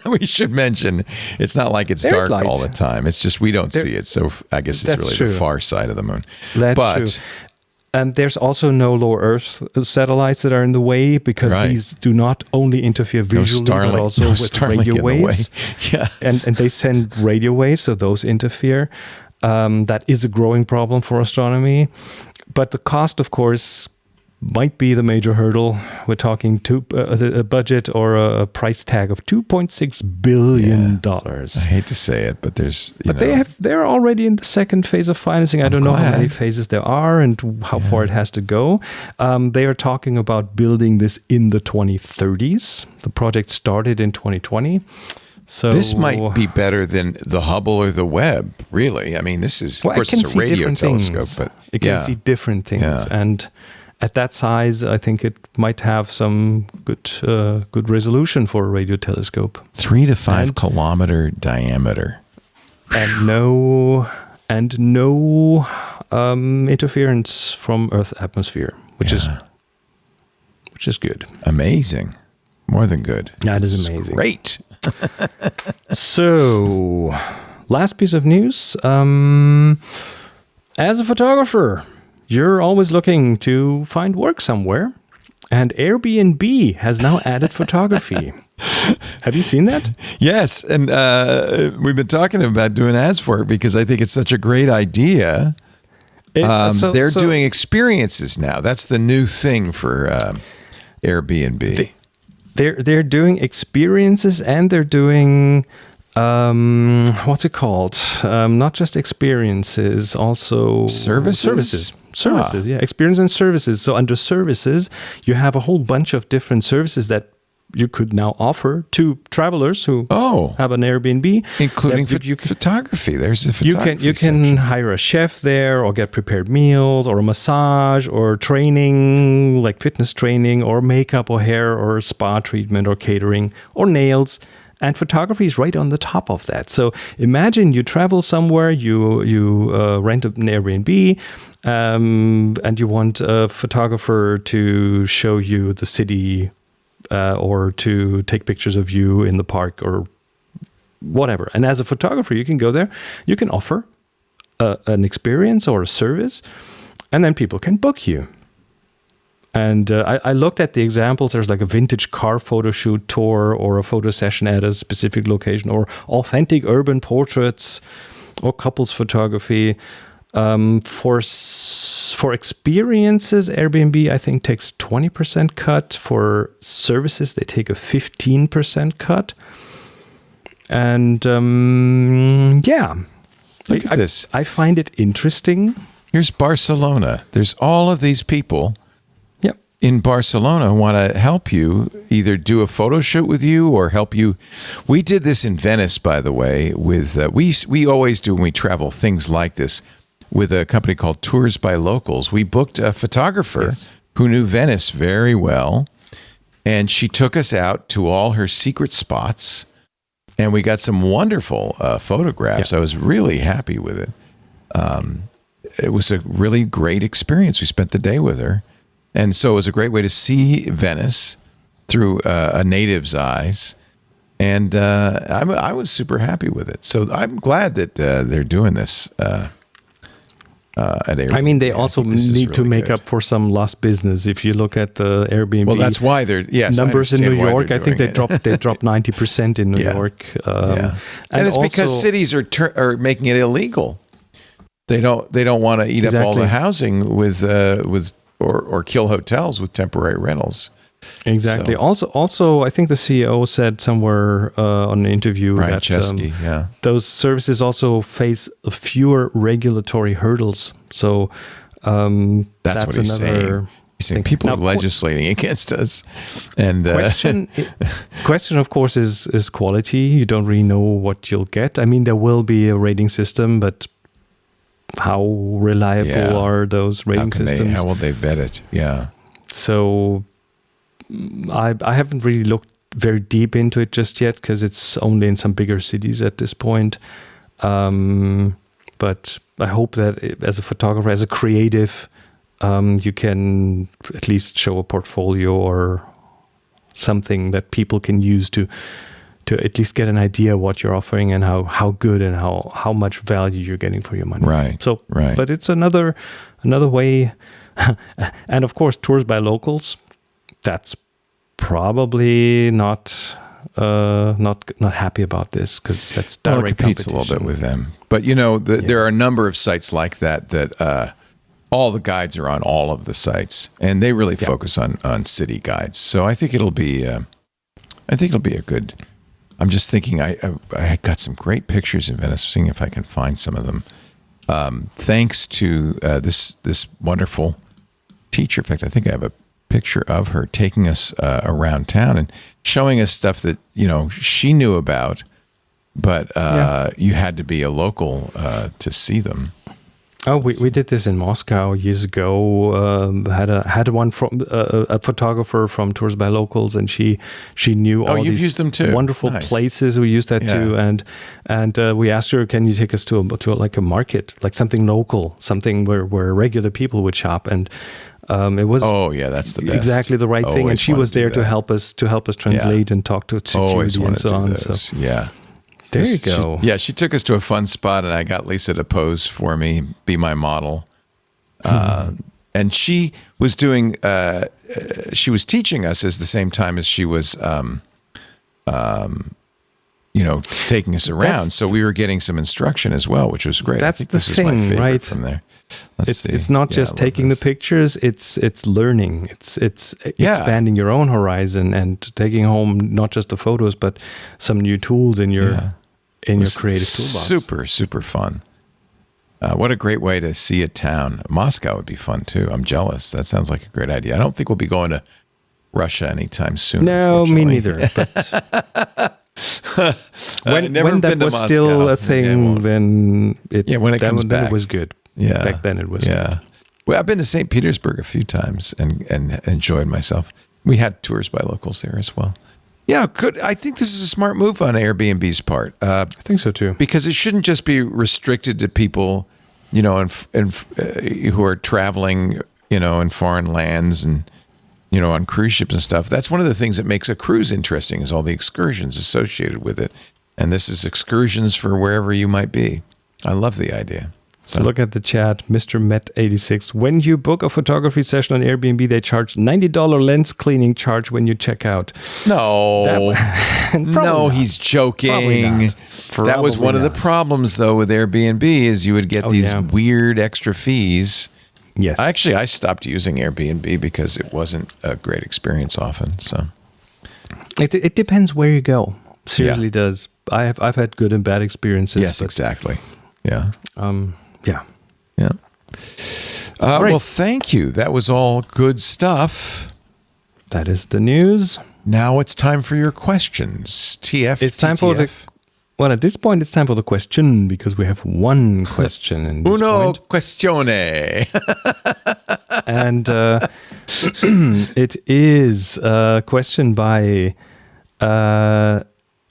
We should mention, it's not like it's dark light all the time. It's just we don't see it. So I guess it's really the far side of the moon. That's true. And there's also no low Earth satellites that are in the way, because these do not only interfere visually, but also with radio waves. And they send radio waves, so those interfere. That is a growing problem for astronomy. But the cost, of course, might be the major hurdle. We're talking a budget or a price tag of $2.6 billion. I hate to say it, but they're already in the second phase of financing. I don't know how many phases there are and how far it has to go. They are talking about building this in the 2030s. The project started in 2020. So this might be better than the Hubble or the Webb, really. I mean, this is, of course, it's a radio telescope, but it can see different things. And at that size, I think it might have some good resolution for a radio telescope. 3 to 5 kilometer diameter, and no interference from Earth's atmosphere, which is good. Amazing, more than good. That is amazing. Great. So, last piece of news. As a photographer, you're always looking to find work somewhere, and Airbnb has now added photography. Have you seen that? Yes, and we've been talking about doing ads for it because I think it's such a great idea. They're doing experiences now. That's the new thing for Airbnb? They're doing experiences, and they're doing what's it called? Not just experiences, also Services? Services, yeah, experience and services. So under services, you have a whole bunch of different services that you could now offer to travelers who have an Airbnb, including photography. There's a photography. You can hire a chef there, or get prepared meals, or a massage, or training like fitness training, or makeup, or hair, or spa treatment, or catering, or nails. And photography is right on the top of that. So imagine you travel somewhere, you rent an Airbnb, and you want a photographer to show you the city, or to take pictures of you in the park or whatever. And as a photographer, you can go there, you can offer an experience or a service, and then people can book you. And I looked at the examples. There's like a vintage car photo shoot tour, or a photo session at a specific location, or authentic urban portraits, or couples photography. For experiences, Airbnb, I think, takes 20% cut. For services, they take a 15% cut. And Look at this. I find it interesting. Here's Barcelona. There's all of these people in Barcelona want to help you, either do a photo shoot with you or help you. We did this in Venice, by the way, with we always do when we travel things like this with a company called Tours by Locals. We booked a photographer who knew Venice very well, and she took us out to all her secret spots, and we got some wonderful photographs. I was really happy with it. It was a really great experience. We spent the day with her. And so it was a great way to see Venice through a native's eyes. And I was super happy with it. So I'm glad that they're doing this at Airbnb. I mean, they also need to make up for some lost business. If you look at Airbnb, well, that's why they're numbers in New York. I think they dropped 90% in New York. And it's also because cities are making it illegal. They don't want to eat up all the housing with or kill hotels with temporary rentals. Exactly. So. Also, I think the CEO said somewhere on an interview that Chesky, those services also face fewer regulatory hurdles. So that's what he's saying. He's saying people are legislating against us. And question, of course, is quality. You don't really know what you'll get. I mean, there will be a rating system, but how reliable are those rating systems? How will they vet it? Yeah. So I haven't really looked very deep into it just yet, because it's only in some bigger cities at this point. But I hope that as a photographer, as a creative, you can at least show a portfolio or something that people can use to at least get an idea what you're offering and how good and how much value you're getting for your money. Right. So, but it's another way. And of course, Tours by Locals, that's probably not happy about this, because that's direct it competes a little bit with them. But there are a number of sites like that all the guides are on all of the sites, and they really focus on city guides. So I think it'll be a good. I'm just thinking, I got some great pictures in Venice, seeing if I can find some of them. Thanks to this wonderful teacher. In fact, I think I have a picture of her taking us around town and showing us stuff that she knew about, but you had to be a local to see them. Oh, we did this in Moscow years ago. Had one from a photographer from Tours by Locals, and she knew all these used them too. Wonderful places. We used that too, and we asked her, "Can you take us to like a market, like something local, something where regular people would shop?" And it was that's the best. Exactly the right thing. And she was there to help us translate and talk to security and so on. So there you go. She took us to a fun spot, and I got Lisa to pose for me, be my model. And she was doing, she was teaching us at the same time as she was, taking us around. So we were getting some instruction as well, which was great. That's I think the this thing, is my favorite right? From there, It's not just taking the pictures; it's learning. It's expanding your own horizon and taking home not just the photos, but some new tools in your creative toolbox. Super, super fun. What a great way to see a town. Moscow would be fun too. I'm jealous. That sounds like a great idea. I don't think we'll be going to Russia anytime soon. No, me neither. But when that was still a thing, then when it comes back, it was good. Yeah, back then it was good. Well, I've been to St. Petersburg a few times and enjoyed myself. We had tours by locals there as well. Yeah, I think this is a smart move on Airbnb's part. I think so too. Because it shouldn't just be restricted to people, who are traveling, in foreign lands and, on cruise ships and stuff. That's one of the things that makes a cruise interesting is all the excursions associated with it. And this is excursions for wherever you might be. I love the idea. So look at the chat, Mr. Met86. When you book a photography session on Airbnb, they charge $90 lens cleaning charge when you check out. No, not. He's joking. That was one of the problems, though, with Airbnb is you would get these weird extra fees. Yes. Actually, I stopped using Airbnb because it wasn't a great experience often. So it depends where you go. Seriously, does. I've had good and bad experiences. Yes, exactly. Yeah. Yeah. Well, thank you. That was all good stuff. That is the news. Now it's time for your questions. It's time for the... Well, at this point, it's time for the question because we have one question. In this Uno point. questione. And it is a question by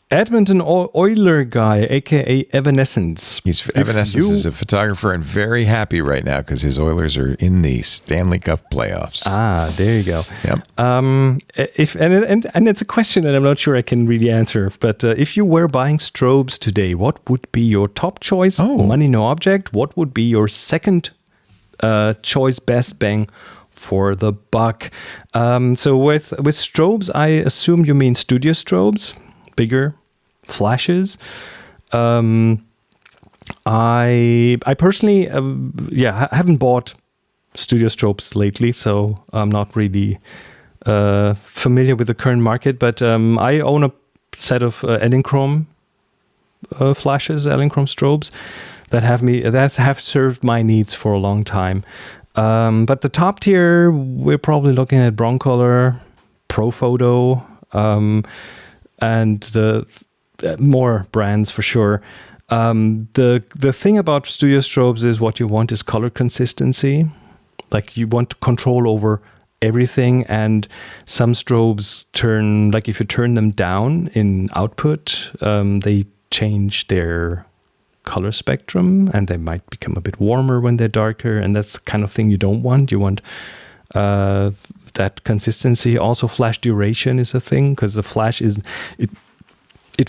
Edmonton Oiler guy, aka Evanescence. Evanescence is a photographer and very happy right now because his Oilers are in the Stanley Cup playoffs. Ah, there you go. Yep. And it's a question that I'm not sure I can really answer. But if you were buying strobes today, what would be your top choice? Money no object. What would be your second choice? Best bang for the buck. So with strobes, I assume you mean studio strobes. Bigger flashes. I personally, haven't bought studio strobes lately, so I'm not really familiar with the current market. But I own a set of Elinchrom flashes, Elinchrom strobes that have served my needs for a long time. But the top tier, we're probably looking at Broncolor, Profoto. And the more brands for sure. The thing about studio strobes is what you want is color consistency. Like you want control over everything, and some strobes turn, like if you turn them down in output, they change their color spectrum and they might become a bit warmer when they're darker, and that's the kind of thing you don't want. You want that consistency. Also, flash duration is a thing because the flash it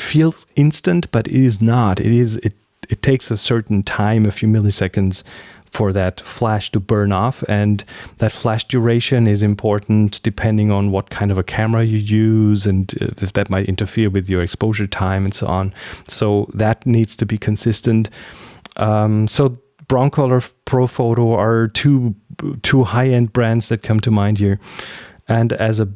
feels instant, but it is not. It takes a certain time, a few milliseconds, for that flash to burn off, and that flash duration is important depending on what kind of a camera you use and if that might interfere with your exposure time and so on. So that needs to be consistent. So Broncolor, Profoto are two high-end brands that come to mind here. And as a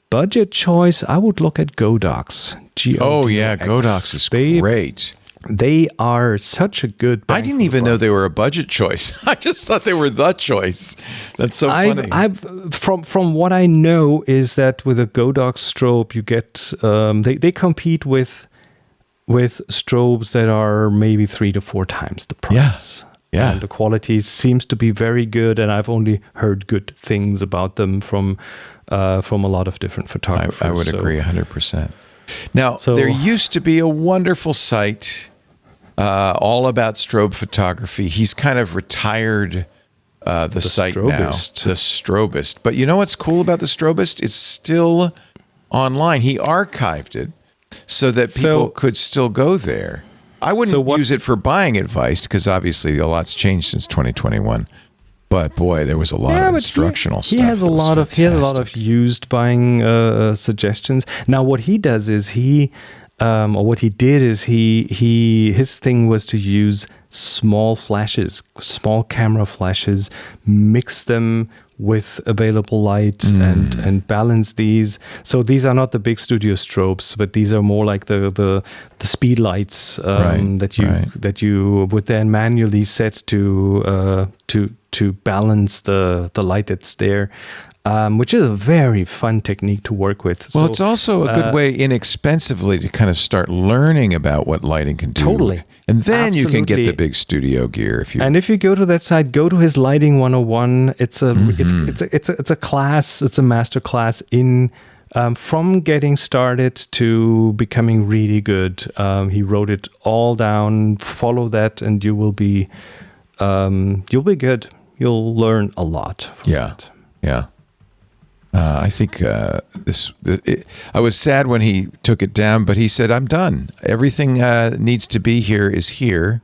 budget choice, I would look at Godox. Oh yeah, Godox is great. They are such a good bang. I didn't even know they were a budget choice. I just thought they were the choice. That's so funny. From what I know is that with a Godox strobe, you get they compete with strobes that are maybe 3 to 4 times the price. Yeah. And the quality seems to be very good, and I've only heard good things about them from a lot of different photographers. I would agree 100%. Now, there used to be a wonderful site all about strobe photography. He's kind of retired the site Strobist. now, the Strobist. But you know what's cool about the Strobist? It's still online. He archived it so that people could still go there. I wouldn't use it for buying advice because obviously a lot's changed since 2021. But boy, there was a lot of instructional stuff. He has a lot of used buying suggestions. Now, what he does is he or what he did is his thing was to use small flashes, small camera flashes, mix them with available light and balance these. So these are not the big studio strobes, but these are more like the speed lights that you would then manually set to balance the light that's there. Which is a very fun technique to work with. Well, it's also a good way inexpensively to kind of start learning about what lighting can do. Totally. And then Absolutely. you can get the big studio gear if you. And if you go to that site, go to his Lighting 101. It's a class. It's a master class in from getting started to becoming really good. He wrote it all down. Follow that, and you'll be good. You'll learn a lot from it. Yeah. I think I was sad when he took it down, but he said, I'm done. Everything needs to be here is here.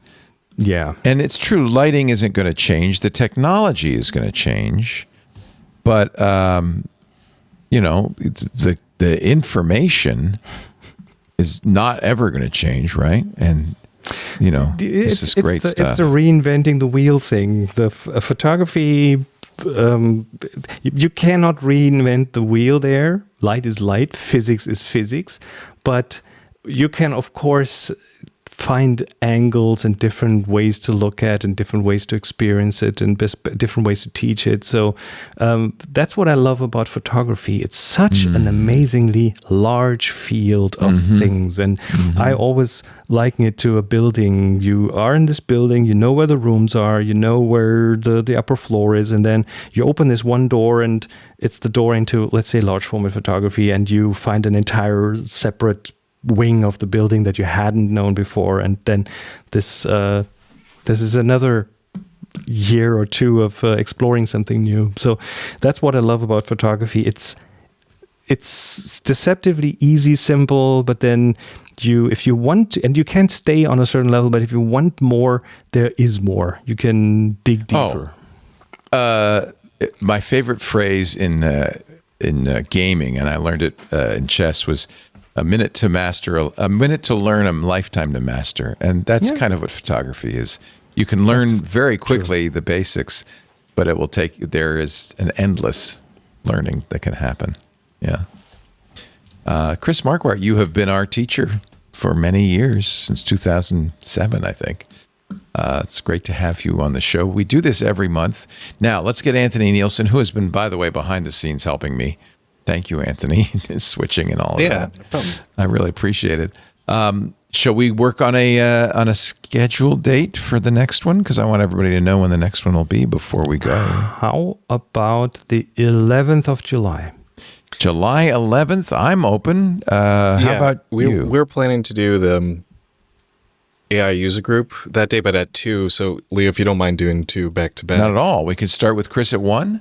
Yeah. And it's true. Lighting isn't going to change. The technology is going to change. But, the information is not ever going to change, right? And, this is great stuff. It's the reinventing the wheel thing. The photography... you cannot reinvent the wheel there. Light is light, physics is physics, but you can, of course, find angles and different ways to look at and different ways to experience it and different ways to teach it. So that's what I love about photography. It's such an amazingly large field of things. And I always liken it to a building. You are in this building, you know where the rooms are, you know where the upper floor is, and then you open this one door and it's the door into, let's say, large format photography, and you find an entire separate wing of the building that you hadn't known before, and then this is another year or two of exploring something new. So that's what I love about photography. It's deceptively easy, simple, but then if you want to, and you can't stay on a certain level, but if you want more, there is more. You can dig deeper. My favorite phrase in gaming, and I learned it in chess, was a minute to master, a minute to learn, a lifetime to master. And that's kind of what photography is. You can learn very quickly the basics, but there is an endless learning that can happen. Yeah. Chris Marquardt, you have been our teacher for many years, since 2007, I think. It's great to have you on the show. We do this every month. Now, let's get Anthony Nielsen, who has been, by the way, behind the scenes helping me. Thank you, Anthony, switching and all of that. No problem. I really appreciate it. Shall we work on a scheduled date for the next one? Because I want everybody to know when the next one will be before we go. How about the 11th of July? July 11th, I'm open. How about you? We're planning to do the AI user group that day, but at 2. So, Leo, if you don't mind doing 2 back-to-back. Not at all. We could start with Chris at 1.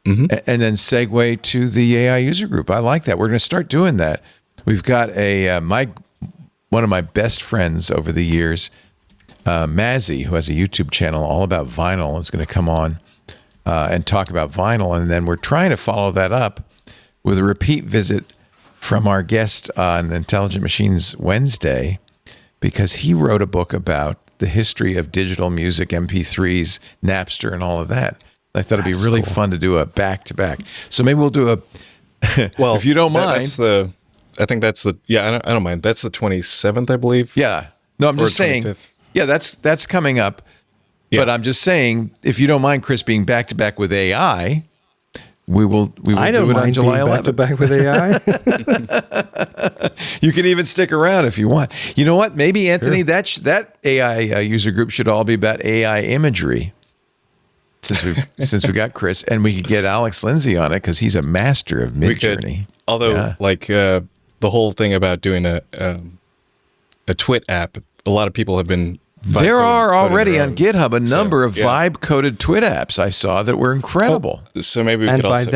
And then segue to the AI user group. I like that. We're going to start doing that. We've got one of my best friends over the years, Mazzy, who has a YouTube channel all about vinyl, is going to come on and talk about vinyl. And then we're trying to follow that up with a repeat visit from our guest on Intelligent Machines Wednesday, because he wrote a book about the history of digital music, MP3s, Napster, and all of that. I thought it'd be really fun to do a back-to-back. So maybe we'll do a, well, if you don't mind. I don't mind. That's the 27th, I believe. Yeah. No, I'm just saying. 25th. Yeah, that's coming up. Yeah. But I'm just saying, if you don't mind, Chris, being back-to-back with AI, we will do it on July 11th. Back with AI. You can even stick around if you want. You know what? Maybe, Anthony, that AI user group should all be about AI imagery. Since we got Chris, and we could get Alex Lindsay on it because he's a master of Midjourney. Although, the whole thing about doing a TWiT app, a lot of people have been. There are already on GitHub a number of vibe-coded TWiT apps I saw that were incredible. So maybe we could also.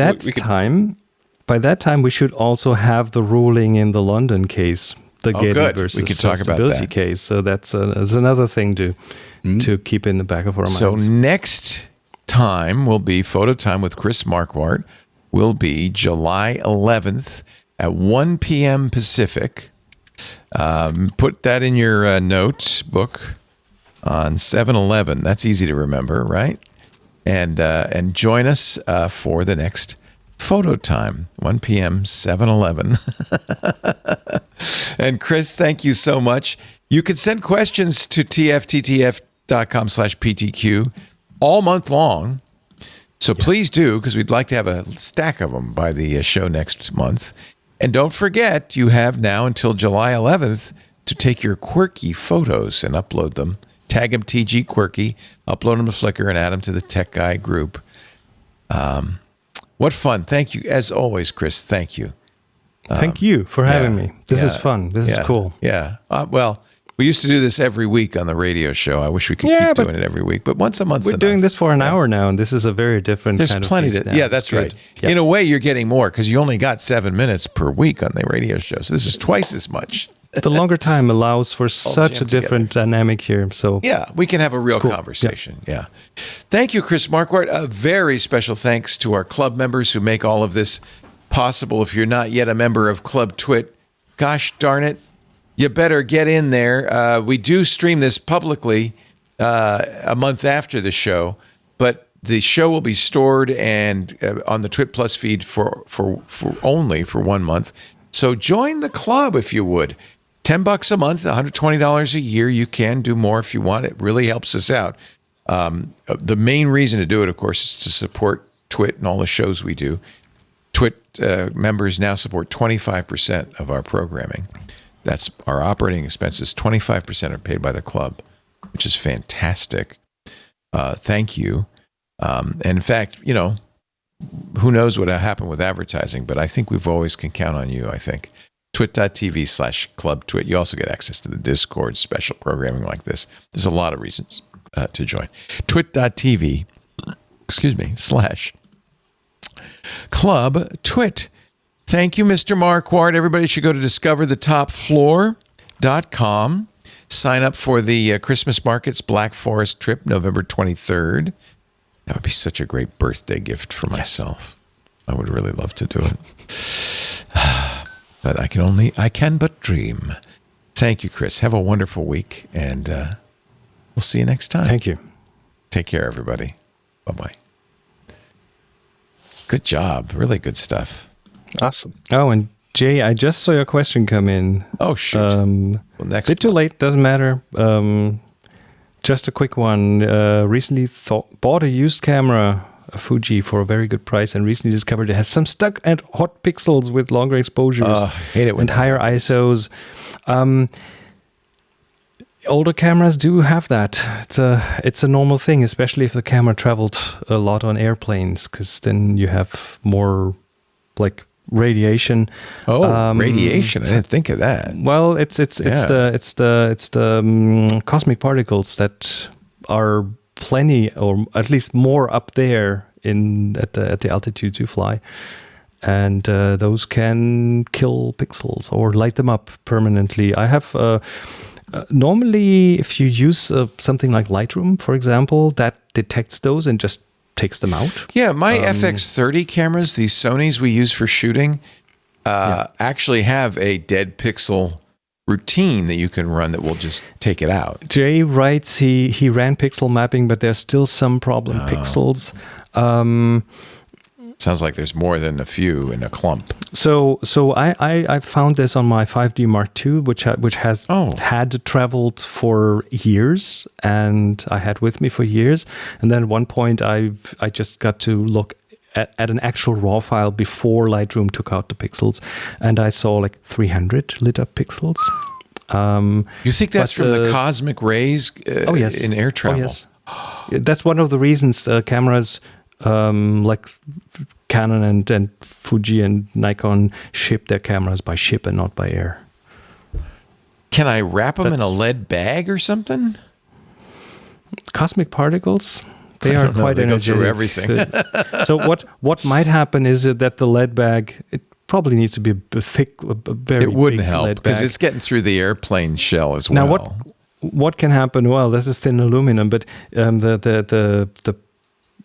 By that time, we should also have the ruling in the London case, the Getty versus we could talk about that case. So that's another thing to keep in the back of our minds. So next time will be Photo Time with Chris Marquardt. Will be July 11th at 1 p.m. Pacific. Put that in your notebook on 7-Eleven. That's easy to remember, right? And join us for the next photo time, 1 p.m., 7-Eleven. And Chris, thank you so much. You can send questions to tfttf.com/PTQ all month long. So please do, because we'd like to have a stack of them by the show next month. And don't forget, you have now until July 11th to take your Quirky photos and upload them. Tag them TG Quirky, upload them to Flickr, and add them to the Tech Guy group. What fun. Thank you. As always, Chris, thank you. Thank you for having me. This is fun. This is cool. Yeah. Well, we used to do this every week on the radio show. I wish we could keep doing it every week, but once a month. We're doing this for an hour now, and this is a very different kind of plenty to. now. Yeah, that's right. Yeah. In a way, you're getting more because you only got 7 minutes per week on the radio show. So this is twice as much. The longer time allows for such a different dynamic here. So yeah, we can have a real conversation. Yeah. Thank you, Chris Marquardt. A very special thanks to our club members who make all of this possible. If you're not yet a member of Club TWiT, gosh darn it, you better get in there. We do stream this publicly a month after the show, but the show will be stored and on the TWiT Plus feed for only 1 month. So join the club if you would. $10 a month, $120 a year. You can do more if you want. It really helps us out. The main reason to do it, of course, is to support TWiT and all the shows we do. TWiT members now support 25% of our programming. That's our operating expenses. 25% are paid by the club, which is fantastic. Thank you. And in fact, who knows what will happen with advertising, but I think we've always can count on you, I think. twit.tv/clubtwit. You also get access to the Discord, special programming like this. There's a lot of reasons to join. twit.tv/clubtwit. Thank you, Mr. Marquardt. Everybody should go to discoverthetopfloor.com. Sign up for the Christmas Markets Black Forest trip, November 23rd. That would be such a great birthday gift for myself. I would really love to do it. But I can but dream. Thank you, Chris. Have a wonderful week, and we'll see you next time. Thank you. Take care, everybody. Bye-bye. Good job. Really good stuff. Awesome. Oh, and Jay, I just saw your question come in. Oh, shoot. Next bit too late, doesn't matter. Just a quick one. Recently bought a used camera, a Fuji, for a very good price, and recently discovered it has some stuck and hot pixels with longer exposures hate it when and higher ISOs. Older cameras do have that. It's a normal thing, especially if the camera traveled a lot on airplanes, because then you have more radiation. Radiation! I didn't think of that. Well, it's the cosmic particles that are plenty, or at least more, up there at the altitudes you fly, and those can kill pixels or light them up permanently. I have normally, if you use something like Lightroom, for example, that detects those and just takes them out. Yeah, my FX-30 cameras, these Sonys we use for shooting, actually have a dead pixel routine that you can run that will just take it out. Jay writes he ran pixel mapping, but there's still some problem pixels. Sounds like there's more than a few in a clump. So I found this on my 5D Mark II, which has had traveled for years, and I had with me for years. And then at one point, I just got to look at an actual RAW file before Lightroom took out the pixels, and I saw 300 lit up pixels. You think that's from the cosmic rays in air travel? Oh, yes. That's one of the reasons cameras like Canon and Fuji and Nikon ship their cameras by ship and not by air. Can I wrap them in a lead bag or something? Cosmic particles, they are quite energetic. Go through everything. So what might happen is that the lead bag, it probably needs to be a thick, very big. It wouldn't help lead because bag. it's getting through the airplane shell as well. Now what can happen? Well, this is thin aluminum, but the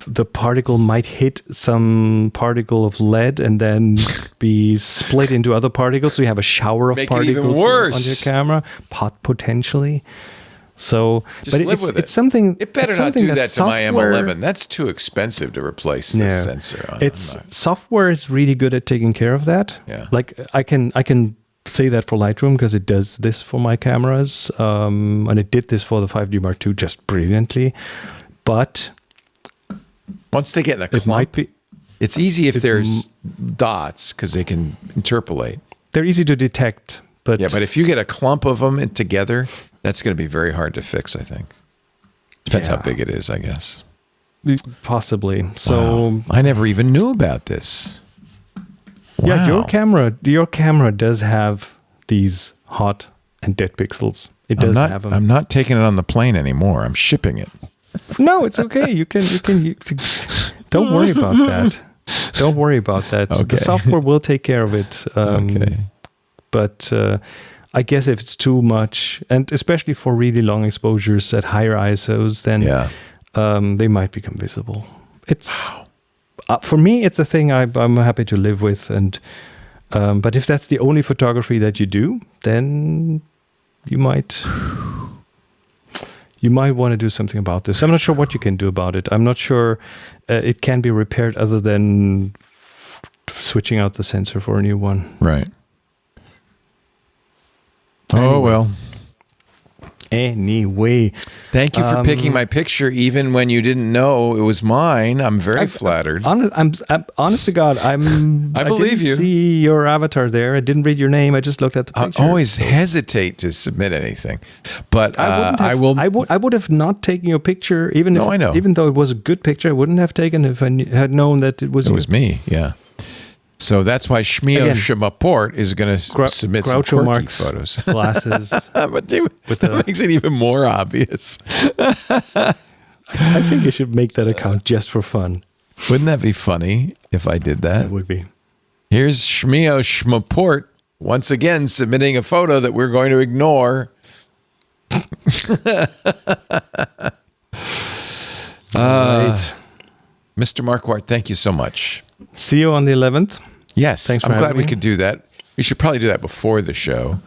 the particle might hit some particle of lead and then be split into other particles. So you have a shower of Make it even particles worse. on your camera, potentially. So, Just but live it's, with it. it's something. It better it's not something do that to my software- M11. That's too expensive to replace the sensor on. It's software is really good at taking care of that. Yeah. Like I can say that for Lightroom because it does this for my cameras, and it did this for the 5D Mark II just brilliantly. But once they get in a clump, it might be. it's easy if there's dots because they can interpolate. They're easy to detect, but Yeah, but if you get a clump of them together, that's going to be very hard to fix, I think. Depends how Yeah. big it is, I guess. possibly. So Wow. I never even knew about this. yeah, Wow. your camera does have these hot and dead pixels. It does have them. I'm not taking it on the plane anymore. I'm shipping it. No, it's okay. You can don't worry about that. Don't worry about that. Okay. The software will take care of it. Okay. But I guess if it's too much, and especially for really long exposures at higher ISOs, then they might become visible. It's for me, it's a thing I'm happy to live with. And but if that's the only photography that you do, then you might want to do something about this. I'm not sure what you can do about it. I'm not sure it can be repaired other than switching out the sensor for a new one. Right. Anyway. Oh, well. Anyway. Thank you for picking my picture, even when you didn't know it was mine. I'm very flattered. I'm honest to God, I believe didn't you. see your avatar there. I didn't read your name. I just looked at the I picture. always hesitate to submit anything, but I would have not taken your picture, even No, I know. even though it was a good picture. I wouldn't have taken if I had known that it was. It was me, yeah. So that's why Again, Laporte is going to submit some Groucho quirky Marx photos. glasses. But that makes it even more obvious. I think you should make that account just for fun. Wouldn't that be funny if I did that? That would be. Here's Schmaport once again submitting a photo that we're going to ignore. Right. Mr. Marquardt, thank you so much. See you on the 11th. Yes, Thanks for I'm glad having we me. could do that. We should probably do that before the show,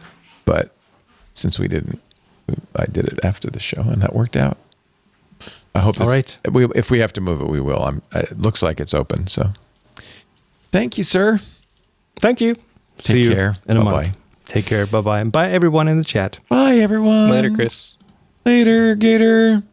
but since we didn't, I did it after the show, and that worked out. I hope. All right. If we have to move it, we will. It looks like it's open. So, thank you, sir. Thank you. See you care. in a Bye-bye. month. Take care. Bye bye. And bye everyone in the chat. Bye, everyone. Later, Chris. Later, Gator.